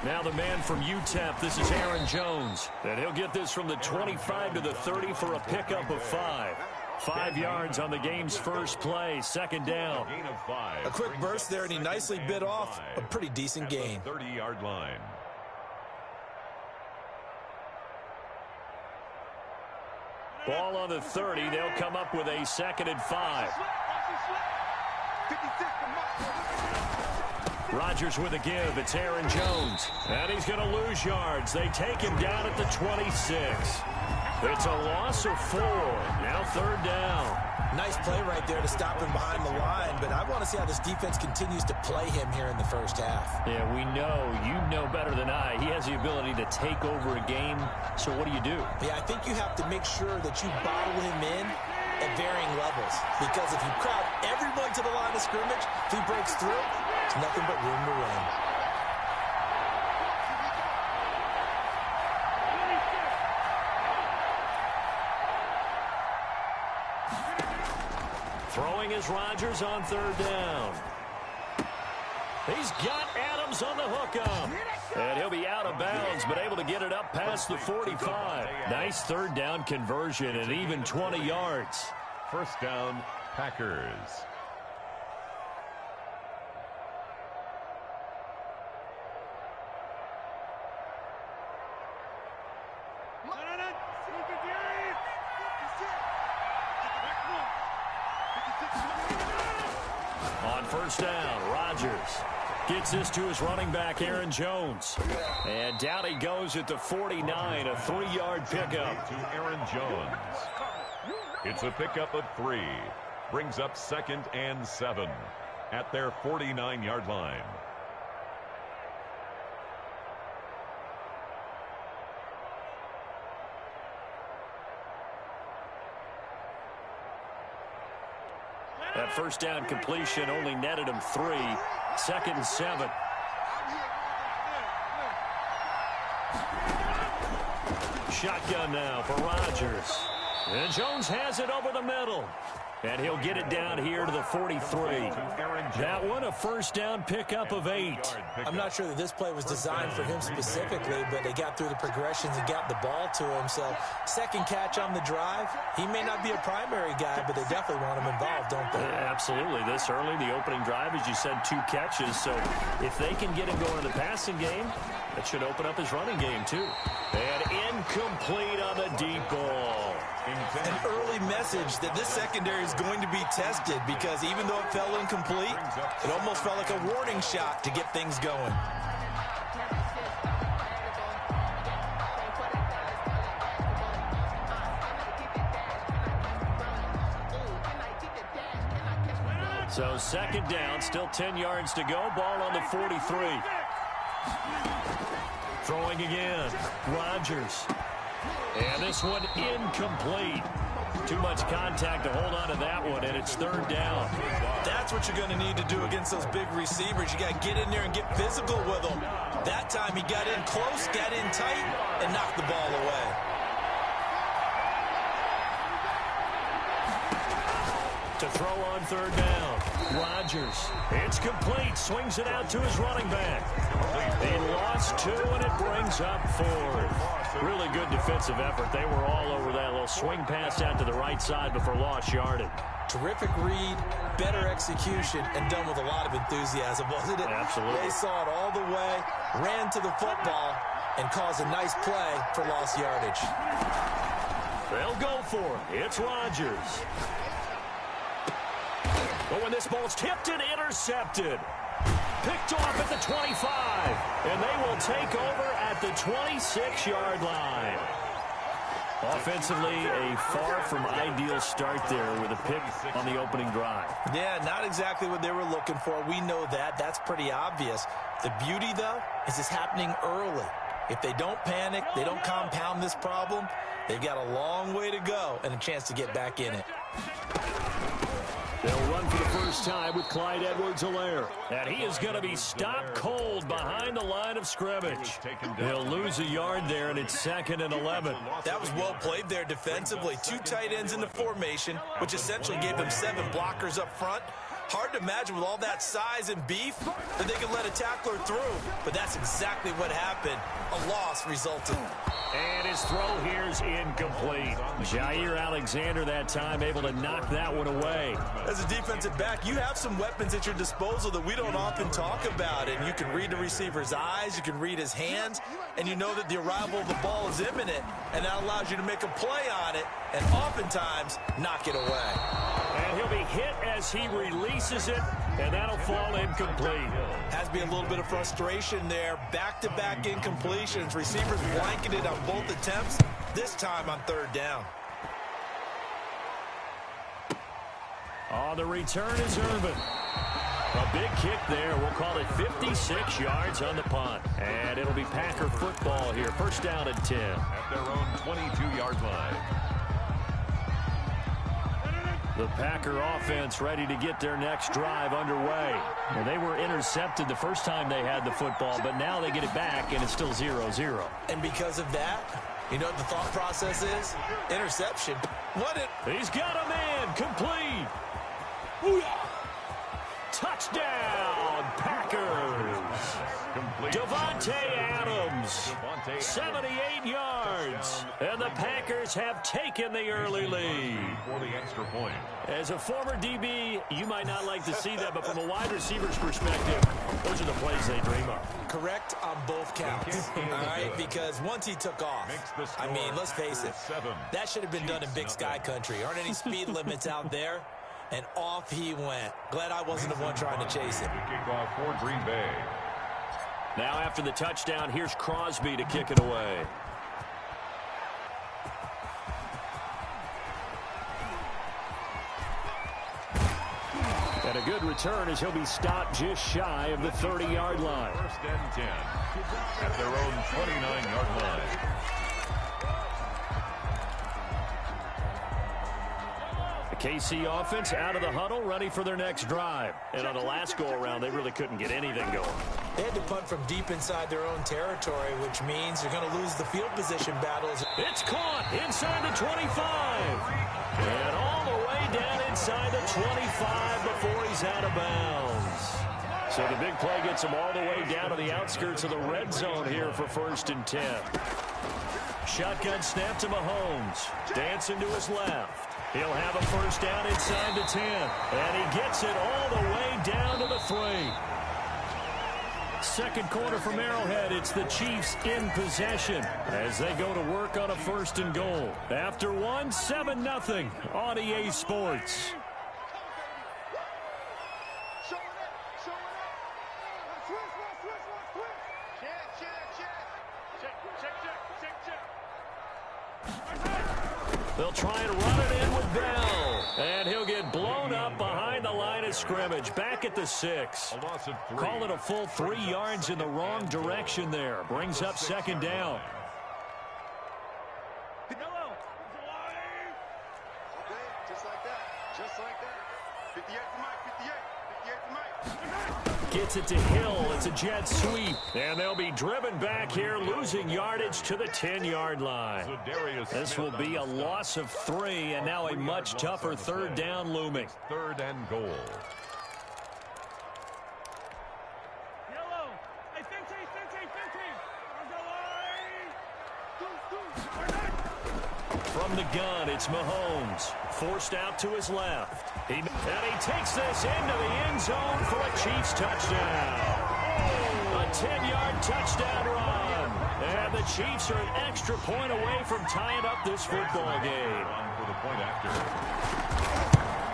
Now the man from UTEP, this is Aaron Jones. And he'll get this from the 25 to the 30 for a pickup of 5. 5 yards on the game's first play, second down. A quick burst there, and he nicely bit off a pretty decent gain. 30-yard line. Ball on the 30. They'll come up with a 2nd and 5. Rodgers with a give. It's Aaron Jones. And he's going to lose yards. They take him down at the 26. It's a loss of 4. Now 3rd down. Nice play right there to stop him behind the line, but I want to see how this defense continues to play him here in the first half. Yeah, we know. You know better than I. He has the ability to take over a game. So what do you do? Yeah, I think you have to make sure that you bottle him in at varying levels, because if you crowd everyone to the line of scrimmage, if he breaks through, there's nothing but room to run. Throwing is Rodgers on 3rd down. He's got Adams on the hookup. And he'll be out of bounds, but able to get it up past the 45. Nice 3rd down conversion and even 20 yards. First down, Packers. On first down, Rodgers gets this to his running back, Aaron Jones. And down he goes at the 49, a 3-yard pickup. To Aaron Jones. It's a pickup of 3. Brings up 2nd and 7 at their 49-yard line. That first down completion only netted him 3. 2nd and 7. Shotgun now for Rodgers. And Jones has it over the middle. And he'll get it down here to the 43. That one, a first down pickup of 8. I'm not sure that this play was designed for him specifically, but they got through the progressions and got the ball to him. So, second catch on the drive. He may not be a primary guy, but they definitely want him involved, don't they? Absolutely. This early, the opening drive, as you said, 2 catches. So, if they can get him going in the passing game, that should open up his running game, too. And incomplete on the deep ball. An early message that this secondary is going to be tested, because even though it fell incomplete, it almost felt like a warning shot to get things going. So 2nd down, still 10 yards to go. Ball on the 43. Throwing again, Rodgers. And this one incomplete. Too much contact to hold on to that one, and it's 3rd down. That's what you're going to need to do against those big receivers. You got to get in there and get physical with them. That time he got in close, got in tight, and knocked the ball away. To throw on 3rd down, Rodgers. It's complete, swings it out to his running back. He lost 2, and it brings up 4th. Really good defensive effort. They were all over that little swing pass out to the right side before lost yardage. Terrific read, better execution, and done with a lot of enthusiasm, wasn't it? Absolutely. They saw it all the way, ran to the football, and caused a nice play for lost yardage. They'll go for it. It's Rodgers. But when this ball's tipped and intercepted. Picked off at the 25. And they will take over at the 26-yard line. Offensively, a far from ideal start there with a pick on the opening drive. Yeah, not exactly what they were looking for. We know that. That's pretty obvious. The beauty, though, is it's happening early. If they don't panic, they don't compound this problem, they've got a long way to go and a chance to get back in it. They'll run for the first time with Clyde Edwards-Helaire. And he is going to be stopped cold behind the line of scrimmage. He'll lose a yard there, and it's 2nd and 11. That was well played there defensively. 2 tight ends in the formation, which essentially gave them 7 blockers up front. Hard to imagine with all that size and beef that they could let a tackler through. But that's exactly what happened. A loss resulted. And his throw here's incomplete. Jair Alexander that time able to knock that one away. As a defensive back, you have some weapons at your disposal that we don't often talk about. And you can read the receiver's eyes, you can read his hands, and you know that the arrival of the ball is imminent. And that allows you to make a play on it and oftentimes knock it away. And he'll be hit as he releases it, and that'll fall incomplete. Has to be a little bit of frustration there. Back-to-back incompletions. Receivers blanketed on both attempts, this time on 3rd down. On the return is Irvin. A big kick there. We'll call it 56 yards on the punt. And it'll be Packer football here. 1st down and 10. At their own 22-yard line. The Packer offense ready to get their next drive underway. Well, they were intercepted the first time they had the football, but now they get it back, and it's still 0-0. And because of that, you know what the thought process is? Interception. He's got a man. Complete. Booyah. Touchdown, Packers. Devontae Adams, 78 yards. And the Packers have taken the early lead. For the extra point. As a former DB, you might not like to see that, but from a wide receiver's perspective, those are the plays they dream of. Correct on both counts. All right, because once he took off, I mean, let's face it, that should have been done in Big Sky country. Aren't any speed limits out there? And off he went. Glad I wasn't the one trying to chase him. Kickoff for Green Bay. Now after the touchdown, here's Crosby to kick it away. And a good return as he'll be stopped just shy of the 30-yard line. 1st and 10 at their own 29-yard line. KC offense out of the huddle, ready for their next drive. And on the last go-around, they really couldn't get anything going. They had to punt from deep inside their own territory, which means they're going to lose the field position battles. It's caught inside the 25. And all the way down inside the 25 before he's out of bounds. So the big play gets him all the way down to the outskirts of the red zone here for 1st and 10. Shotgun snap to Mahomes. Dancing to his left. He'll have a 1st down inside the 10. And he gets it all the way down to the 3. 2nd quarter from Arrowhead. It's the Chiefs in possession as they go to work on a 1st and goal. After 1, 7-0 on EA Sports. They'll try and run it in with Bell. And he'll get blown up behind the line of scrimmage. Back at the 6. A loss of 3. Call it a full 3 yards in the wrong direction there. Brings up 2nd down. Just like that. Just like that. 58 to Mike. 58 to Mike. Gets it to Hill. It's a jet sweep. And they'll be driven back here, losing yardage to the 10-yard line. This will be a loss of 3, and now a much tougher 3rd down looming. 3rd and goal. Yellow. Hey, 15. From the gun, it's Mahomes. Forced out to his left. And he takes this into the end zone for a Chiefs touchdown. A 10-yard touchdown run. And And the Chiefs are an extra point away from tying up this football game. For the point after.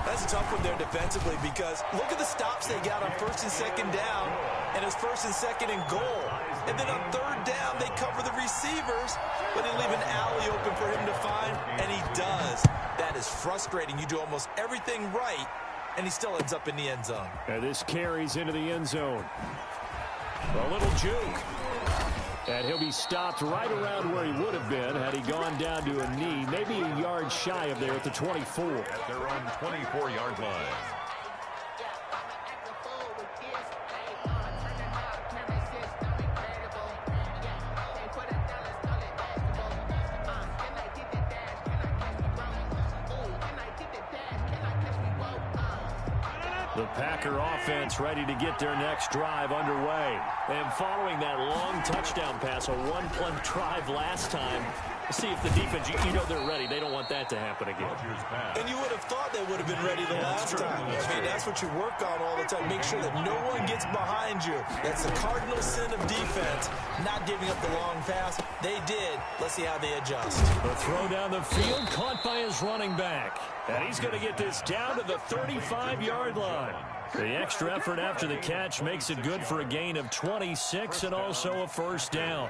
That's a tough one there defensively because look at the stops they got on first and second down, and it's first and second and goal. And then on third down, they cover the receivers, but they leave an alley open for him to find, and he does. That is frustrating. You do almost everything right, and he still ends up in the end zone. And this carries into the end zone. A little juke. And he'll be stopped right around where he would have been had he gone down to a knee, maybe a yard shy of there at the 24. At their own 24-yard line. The Packer offense ready to get their next drive underway. And following that long touchdown pass, a one-play drive last time, see if the defense, you know they're ready. They don't want that to happen again. And you would have thought they would have been ready the last time. I mean, that's what you work on all the time. Make sure that no one gets behind you. That's the cardinal sin of defense, not giving up the long pass. They did. Let's see how they adjust. The throw down the field, caught by his running back. And he's going to get this down to the 35-yard line. The extra effort after the catch makes it good for a gain of 26 and also a first down.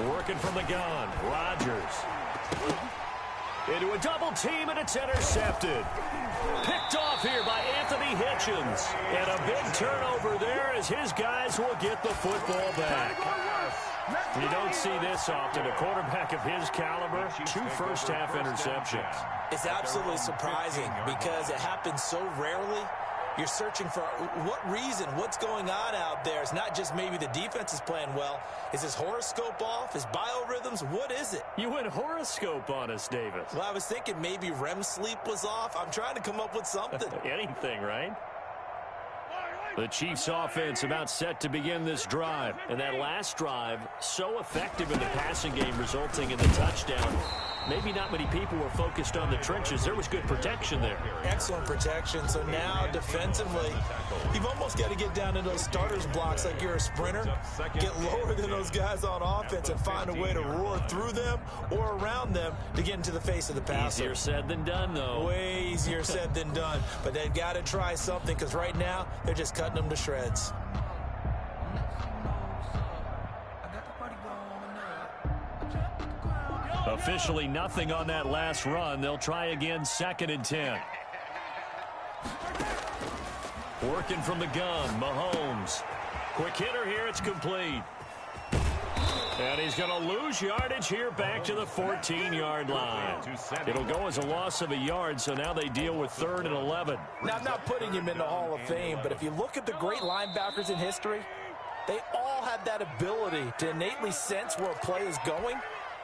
Working from the gun, Rodgers. Into a double team, and it's intercepted. Picked off here by Anthony Hitchens. And a big turnover there as his guys will get the football back. You don't see this often. A quarterback of his caliber, 2 first-half interceptions. It's absolutely surprising because it happens so rarely. You're searching for what reason, what's going on out there. It's not just maybe the defense is playing well. Is his horoscope off? His biorhythms? What is it? You went horoscope on us, Davis. Well, I was thinking maybe REM sleep was off. I'm trying to come up with something. Anything, right? The Chiefs offense about set to begin this drive. And that last drive, so effective in the passing game, resulting in the touchdown. Maybe not many people were focused on the trenches. There was good protection there. Excellent protection. So now defensively, you've almost got to get down into those starters blocks like you're a sprinter. Get lower than those guys on offense and find a way to roar through them or around them to get into the face of the passer. Easier said than done, though. Way easier said than done. But they've got to try something because right now they're just cutting them to shreds. Officially nothing on that last run. They'll try again, 2nd and 10. Working from the gun, Mahomes. Quick hitter here, it's complete. And he's going to lose yardage here back to the 14-yard line. It'll go as a loss of a yard, so now they deal with 3rd and 11. Now, I'm not putting him in the Hall of Fame, but if you look at the great linebackers in history, they all have that ability to innately sense where a play is going.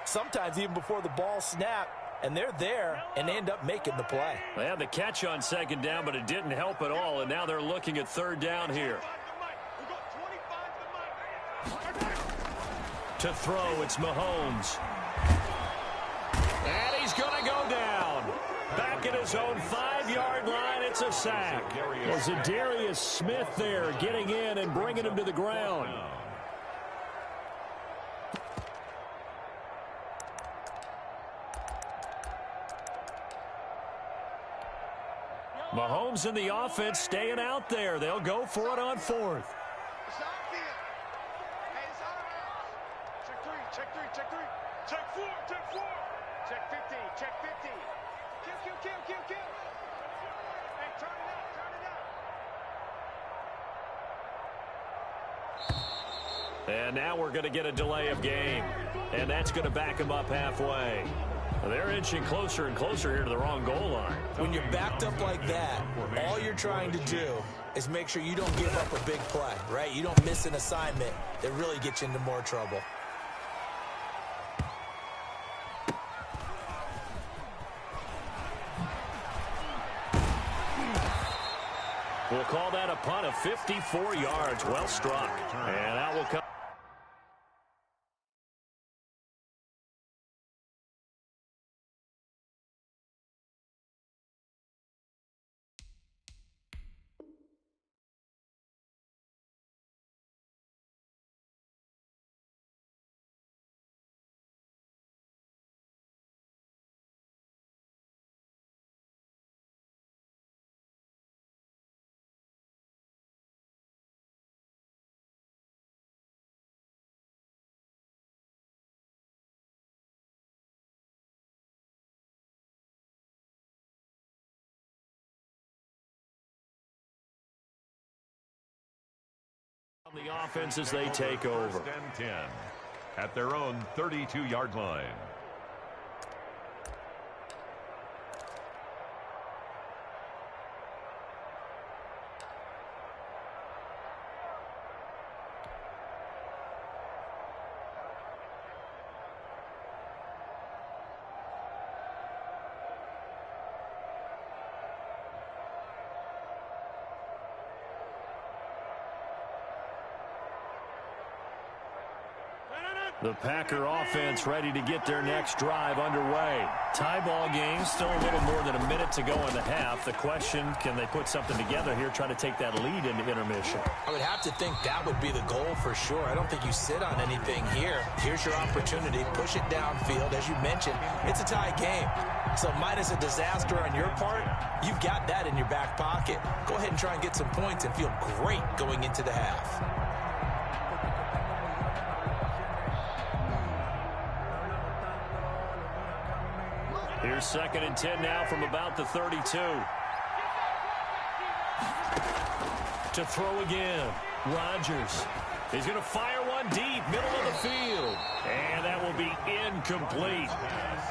Sometimes even before the ball snapped, and they're there, and they end up making the play. They had the catch on 2nd down, but it didn't help at all, and now they're looking at 3rd down here. To throw, it's Mahomes. And he's going to go down. Back at his own 5-yard line, it's a sack. Well, Zadarius Smith there getting in and bringing him to the ground. Mahomes and the offense staying out there. They'll go for it on 4th. Check 3, check 3, check 3. Check 4, check 4. Check 50, check 50. Kill. Hey, turn it up. And now we're going to get a delay of game. And that's going to back them up halfway. They're inching closer and closer here to the wrong goal line. When you're backed up like that, all you're trying to do is make sure you don't give up a big play, right? You don't miss an assignment that really gets you into more trouble. We'll call that a punt of 54 yards. Well struck. And that will come. The offense as they take over. First and 10 at their own 32-yard line. The Packer offense ready to get their next drive underway. Tie ball game, still a little more than a minute to go in the half. The question, can they put something together here, try to take that lead into intermission? I would have to think that would be the goal for sure. I don't think you sit on anything here. Here's your opportunity. Push it downfield. As you mentioned, it's a tie game. So minus a disaster on your part, you've got that in your back pocket. Go ahead and try and get some points and feel great going into the half. Here's 2nd and 10 now from about the 32. To throw again. Rodgers. He's going to fire one deep, middle of the field. And that will be incomplete.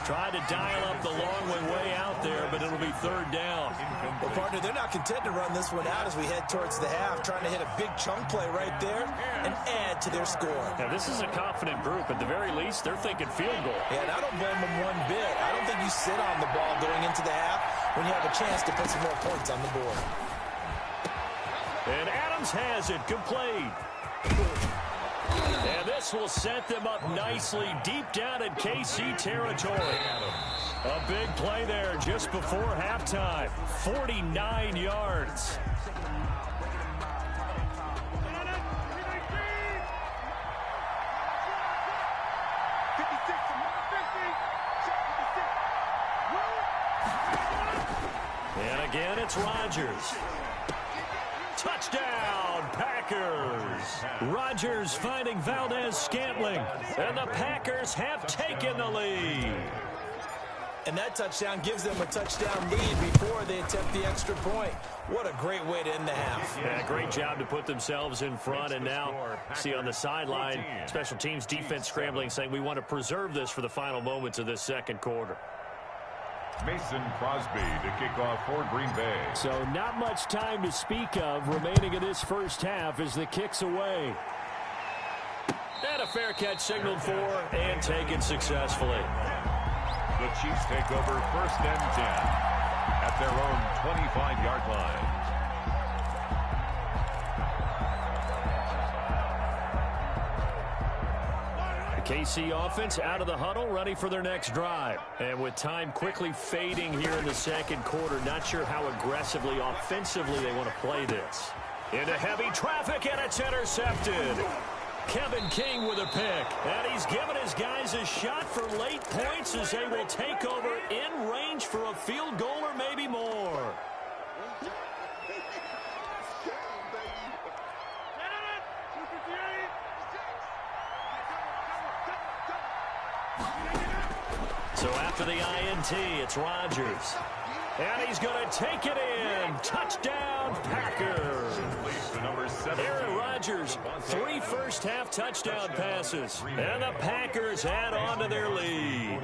Tried to dial up the long way out there, but it'll be 3rd down. Well, partner, they're not content to run this one out as we head towards the half, trying to hit a big chunk play right there and add to their score. Now, this is a confident group. At the very least, they're thinking field goal. Yeah, and I don't blame them one bit. I don't think you sit on the ball going into the half when you have a chance to put some more points on the board. And Adams has it complete. And this will set them up nicely deep down in KC territory. A big play there just before halftime. 49 yards. And again, it's Rodgers. Touchdown, Packers. Rodgers finding Valdez-Scantling. And the Packers have taken the lead. And that touchdown gives them a touchdown lead before they attempt the extra point. What a great way to end the half. Yeah, great job to put themselves in front. And now, see on the sideline, special teams defense scrambling, saying we want to preserve this for the final moments of this second quarter. Mason Crosby to kick off for Green Bay. So not much time to speak of remaining in this first half as the kick's away. And a fair catch signaled for and taken successfully. The Chiefs take over 1st and 10 at their own 25-yard line. KC offense out of the huddle, ready for their next drive. And with time quickly fading here in the second quarter, not sure how aggressively, offensively they want to play this. Into heavy traffic, and it's intercepted. Kevin King with a pick. And he's given his guys a shot for late points as they will take over in range for a field goal or maybe more. So after the INT, it's Rodgers. And he's going to take it in. Touchdown, Packers. Number 7. Aaron Rodgers Rodgers. 3 first-half touchdown passes. And the Packers add on to their lead.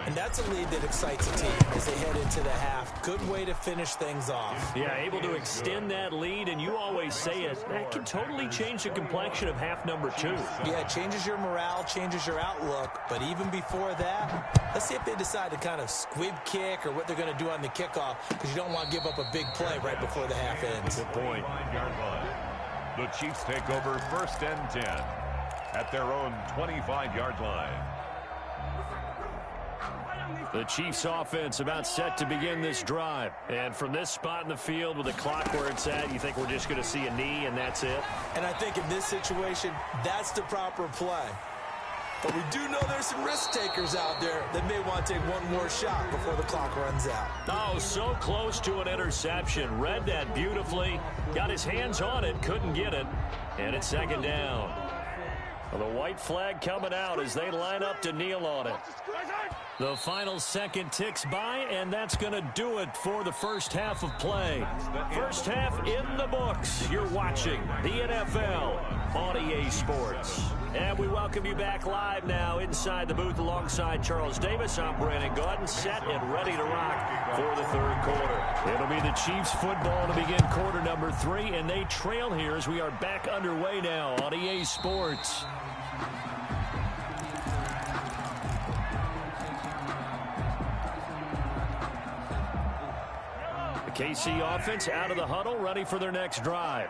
And that's a lead that excites a team as they head into the half. Good way to finish things off. Yeah, able to extend that lead, and you always say it, that can totally change the complexion of half number 2. Yeah, it changes your morale, changes your outlook. But even before that, let's see if they decide to kind of squib kick or what they're going to do on the kickoff, because you don't want to give up a big play right before the half ends. Good point. The Chiefs take over 1st and 10 at their own 25-yard line. The Chiefs offense about set to begin this drive. And from this spot in the field with the clock where it's at, you think we're just going to see a knee and that's it? And I think in this situation, that's the proper play. But we do know there's some risk takers out there that may want to take one more shot before the clock runs out. Oh, so close to an interception. Read that beautifully. Got his hands on it, couldn't get it. And it's 2nd down. Well, the white flag coming out as they line up to kneel on it. The final second ticks by, and that's going to do it for the first half of play. First half in the books. You're watching the NFL on EA Sports. And we welcome you back live now inside the booth alongside Charles Davis. I'm Brandon Gaudin, set and ready to rock for the 3rd quarter. It'll be the Chiefs football to begin quarter number 3, and they trail here as we are back underway now on EA Sports. The KC offense out of the huddle, ready for their next drive.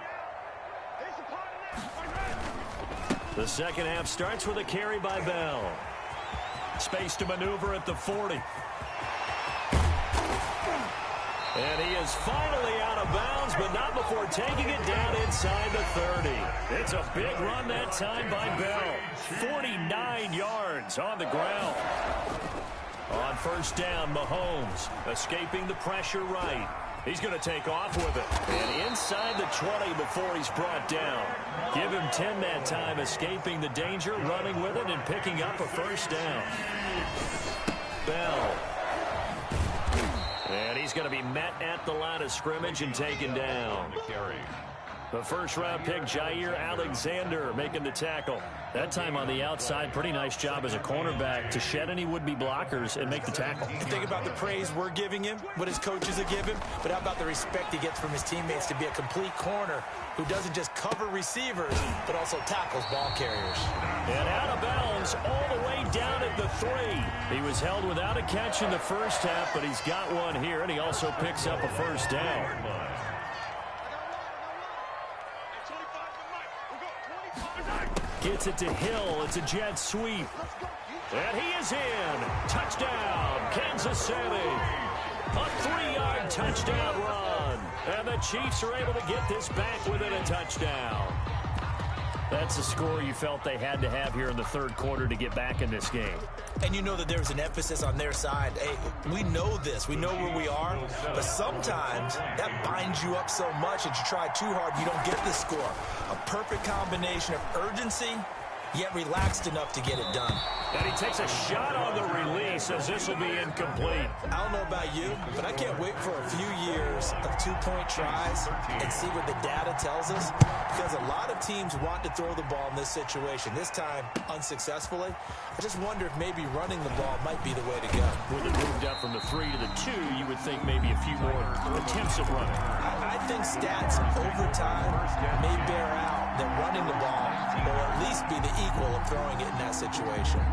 The second half starts with a carry by Bell. Space to maneuver at the 40. And he is finally out of bounds, but not before taking it down inside the 30. It's a big run that time by Bell. 49 yards on the ground. On 1st down, Mahomes escaping the pressure right. He's going to take off with it. And inside the 20 before he's brought down. Give him 10 that time, escaping the danger, running with it, and picking up a 1st down. Bell. And he's going to be met at the line of scrimmage and taken down. The 1st-round pick, Jair Alexander, making the tackle. That time on the outside, pretty nice job as a cornerback to shed any would-be blockers and make the tackle. You think about the praise we're giving him, what his coaches are giving, but how about the respect he gets from his teammates to be a complete corner who doesn't just cover receivers, but also tackles ball carriers. And out of bounds all the way down at the 3. He was held without a catch in the first half, but he's got one here, and he also picks up a 1st down. Gets it to Hill. It's a jet sweep. And he is in. Touchdown, Kansas City. A 3-yard touchdown run. And the Chiefs are able to get this back within a touchdown. That's the score you felt they had to have here in the 3rd quarter to get back in this game. And you know that there's an emphasis on their side. Hey, we know this. We know where we are. But sometimes that binds you up so much that you try too hard, you don't get the score. A perfect combination of urgency, yet relaxed enough to get it done. And he takes a shot on the release as this will be incomplete. I don't know about you, but I can't wait for a few years of 2-point tries and see what the data tells us. Because a lot of teams want to throw the ball in this situation. This time, unsuccessfully. I just wonder if maybe running the ball might be the way to go. With it moved up from the 3 to the 2, you would think maybe a few more attempts at running. I think stats over time may bear out that running the ball will at least be the equal of throwing it in that situation.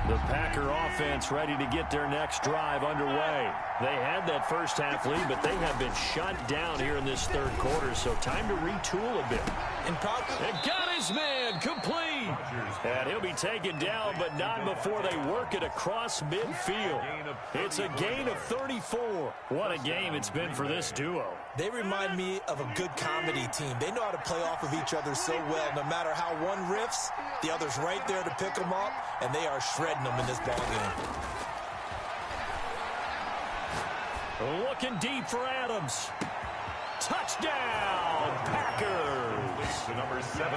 The Packer offense ready to get their next drive underway. They had that first half lead, but they have been shut down here in this 3rd quarter, so time to retool a bit. And got his man complete. And he'll be taken down, but not before they work it across midfield. It's a gain of 34. What a game it's been for this duo. They remind me of a good comedy team. They know how to play off of each other so well. No matter how one riffs, the other's right there to pick them up, and they are shredding them in this ball game. Looking deep for Adams. Touchdown, Packers.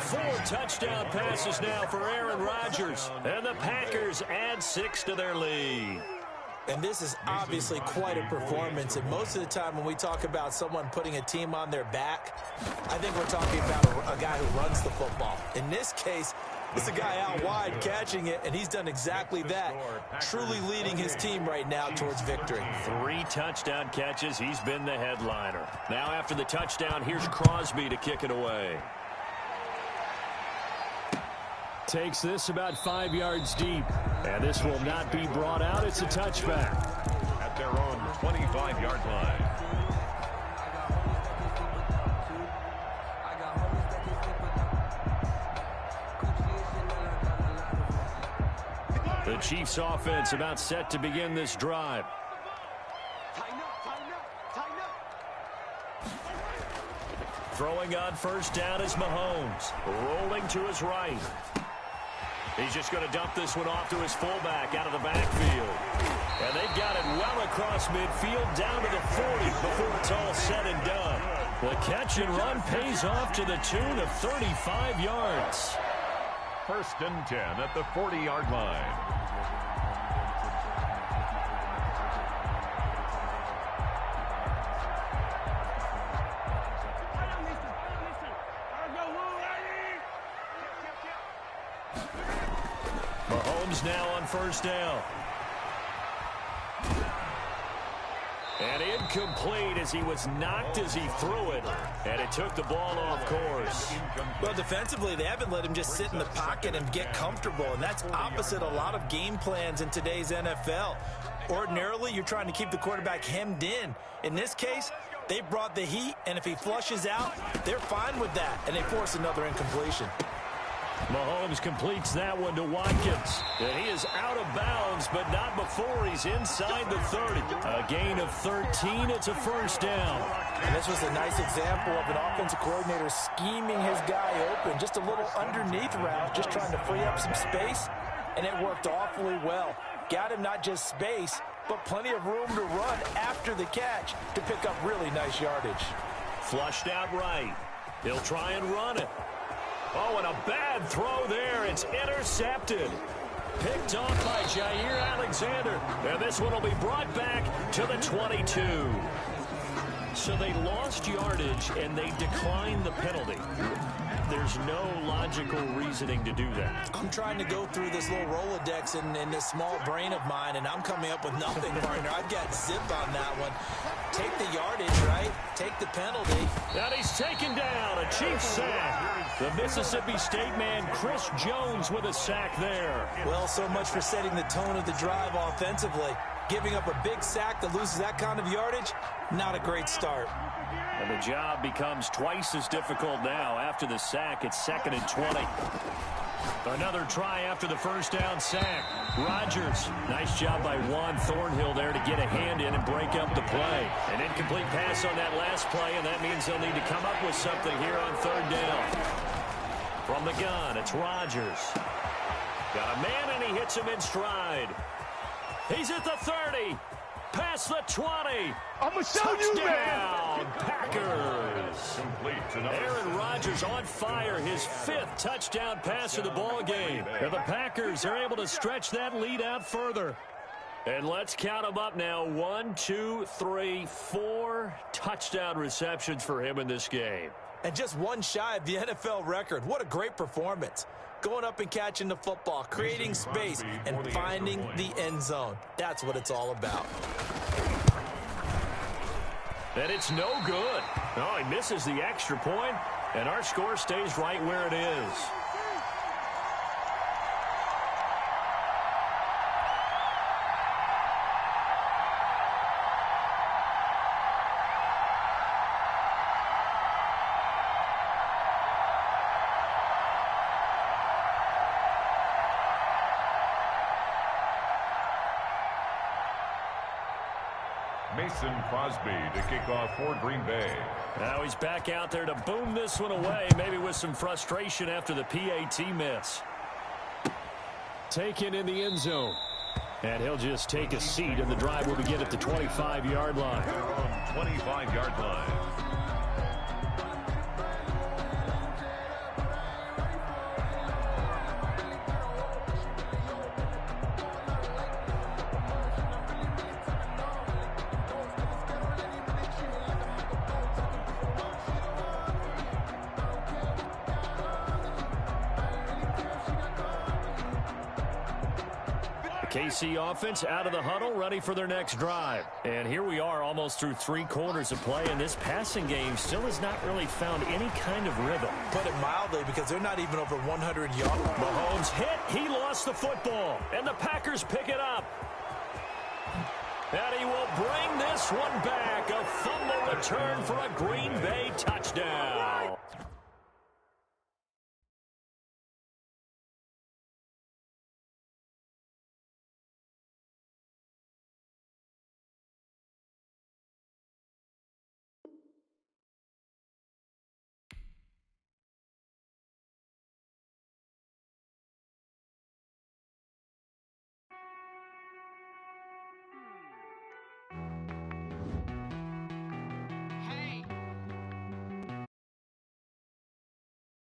4 touchdown passes now for Aaron Rodgers. And the Packers add 6 to their lead. And this is obviously quite a performance. And most of the time when we talk about someone putting a team on their back, I think we're talking about a guy who runs the football. In this case, it's a guy out wide catching it, and he's done exactly that, truly leading his team right now towards victory. 3 touchdown catches. He's been the headliner. Now after the touchdown, here's Crosby to kick it away. Takes this about 5 yards deep. And this will not be brought out. It's a touchback. At their own 25-yard line. The Chiefs offense about set to begin this drive. Throwing on first down is Mahomes. Rolling to his right. He's just going to dump this one off to his fullback out of the backfield. And they've got it well across midfield down to the 40 before it's all said and done. The catch and run pays off to the tune of 35 yards. 1st and 10 at the 40-yard line. Mahomes now on first down. And incomplete as he was knocked as he threw it. And it took the ball off course. Well, defensively, they haven't let him just sit in the pocket and get comfortable. And that's opposite a lot of game plans in today's NFL. Ordinarily, you're trying to keep the quarterback hemmed in. In this case, they brought the heat, and if he flushes out, they're fine with that. And they force another incompletion. Mahomes completes that one to Watkins. And he is out of bounds, but not before he's inside the 30. A gain of 13. It's a first down. And this was a nice example of an offensive coordinator scheming his guy open. Just a little underneath route, just trying to free up some space. And it worked awfully well. Got him not just space, but plenty of room to run after the catch to pick up really nice yardage. Flushed out right. He'll try and run it. Oh, and a bad throw there. It's intercepted. Picked off by Jair Alexander. And this one will be brought back to the 22. So they lost yardage, and they declined the penalty. There's no logical reasoning to do that. I'm trying to go through this little Rolodex in this small brain of mine, and I'm coming up with nothing, partner. I've got zip on that one. Take the yardage, right? Take the penalty. And he's taken down. A Chiefs sack. The Mississippi State man, Chris Jones, with a sack there. Well, so much for setting the tone of the drive offensively. Giving up a big sack that loses that kind of yardage, not a great start. And the job becomes twice as difficult now. After the sack, it's 2nd and 20. Another try after the first down sack. Rodgers, nice job by Juan Thornhill there to get a hand in and break up the play. An incomplete pass on that last play, and that means they'll need to come up with something here on 3rd down. From the gun, it's Rodgers. Got a man, and he hits him in stride. He's at the 30. Past the 20. I'm going to show you, man. Packers. Aaron Rodgers on fire. His 5th touchdown pass of the ball game. And the Packers are able to stretch that lead out further. And let's count them up now. 1, 2, 3, 4 touchdown receptions for him in this game. And just one shy of the NFL record. What a great performance. Going up and catching the football, creating space, and finding the end zone. That's what it's all about. And it's no good. Oh, he misses the extra point, and our score stays right where it is. Mason Crosby to kick off for Green Bay. Now he's back out there to boom this one away, maybe with some frustration after the PAT miss. Taken in the end zone. And he'll just take a seat, and the drive will begin at the 25-yard line. 25-yard line. KC offense out of the huddle, ready for their next drive. And here we are almost through 3 quarters of play, and this passing game still has not really found any kind of rhythm. Put it mildly, because they're not even over 100 yards. Mahomes hit. He lost the football, and the Packers pick it up. And he will bring this one back. A fumble return for a Green Bay touchdown.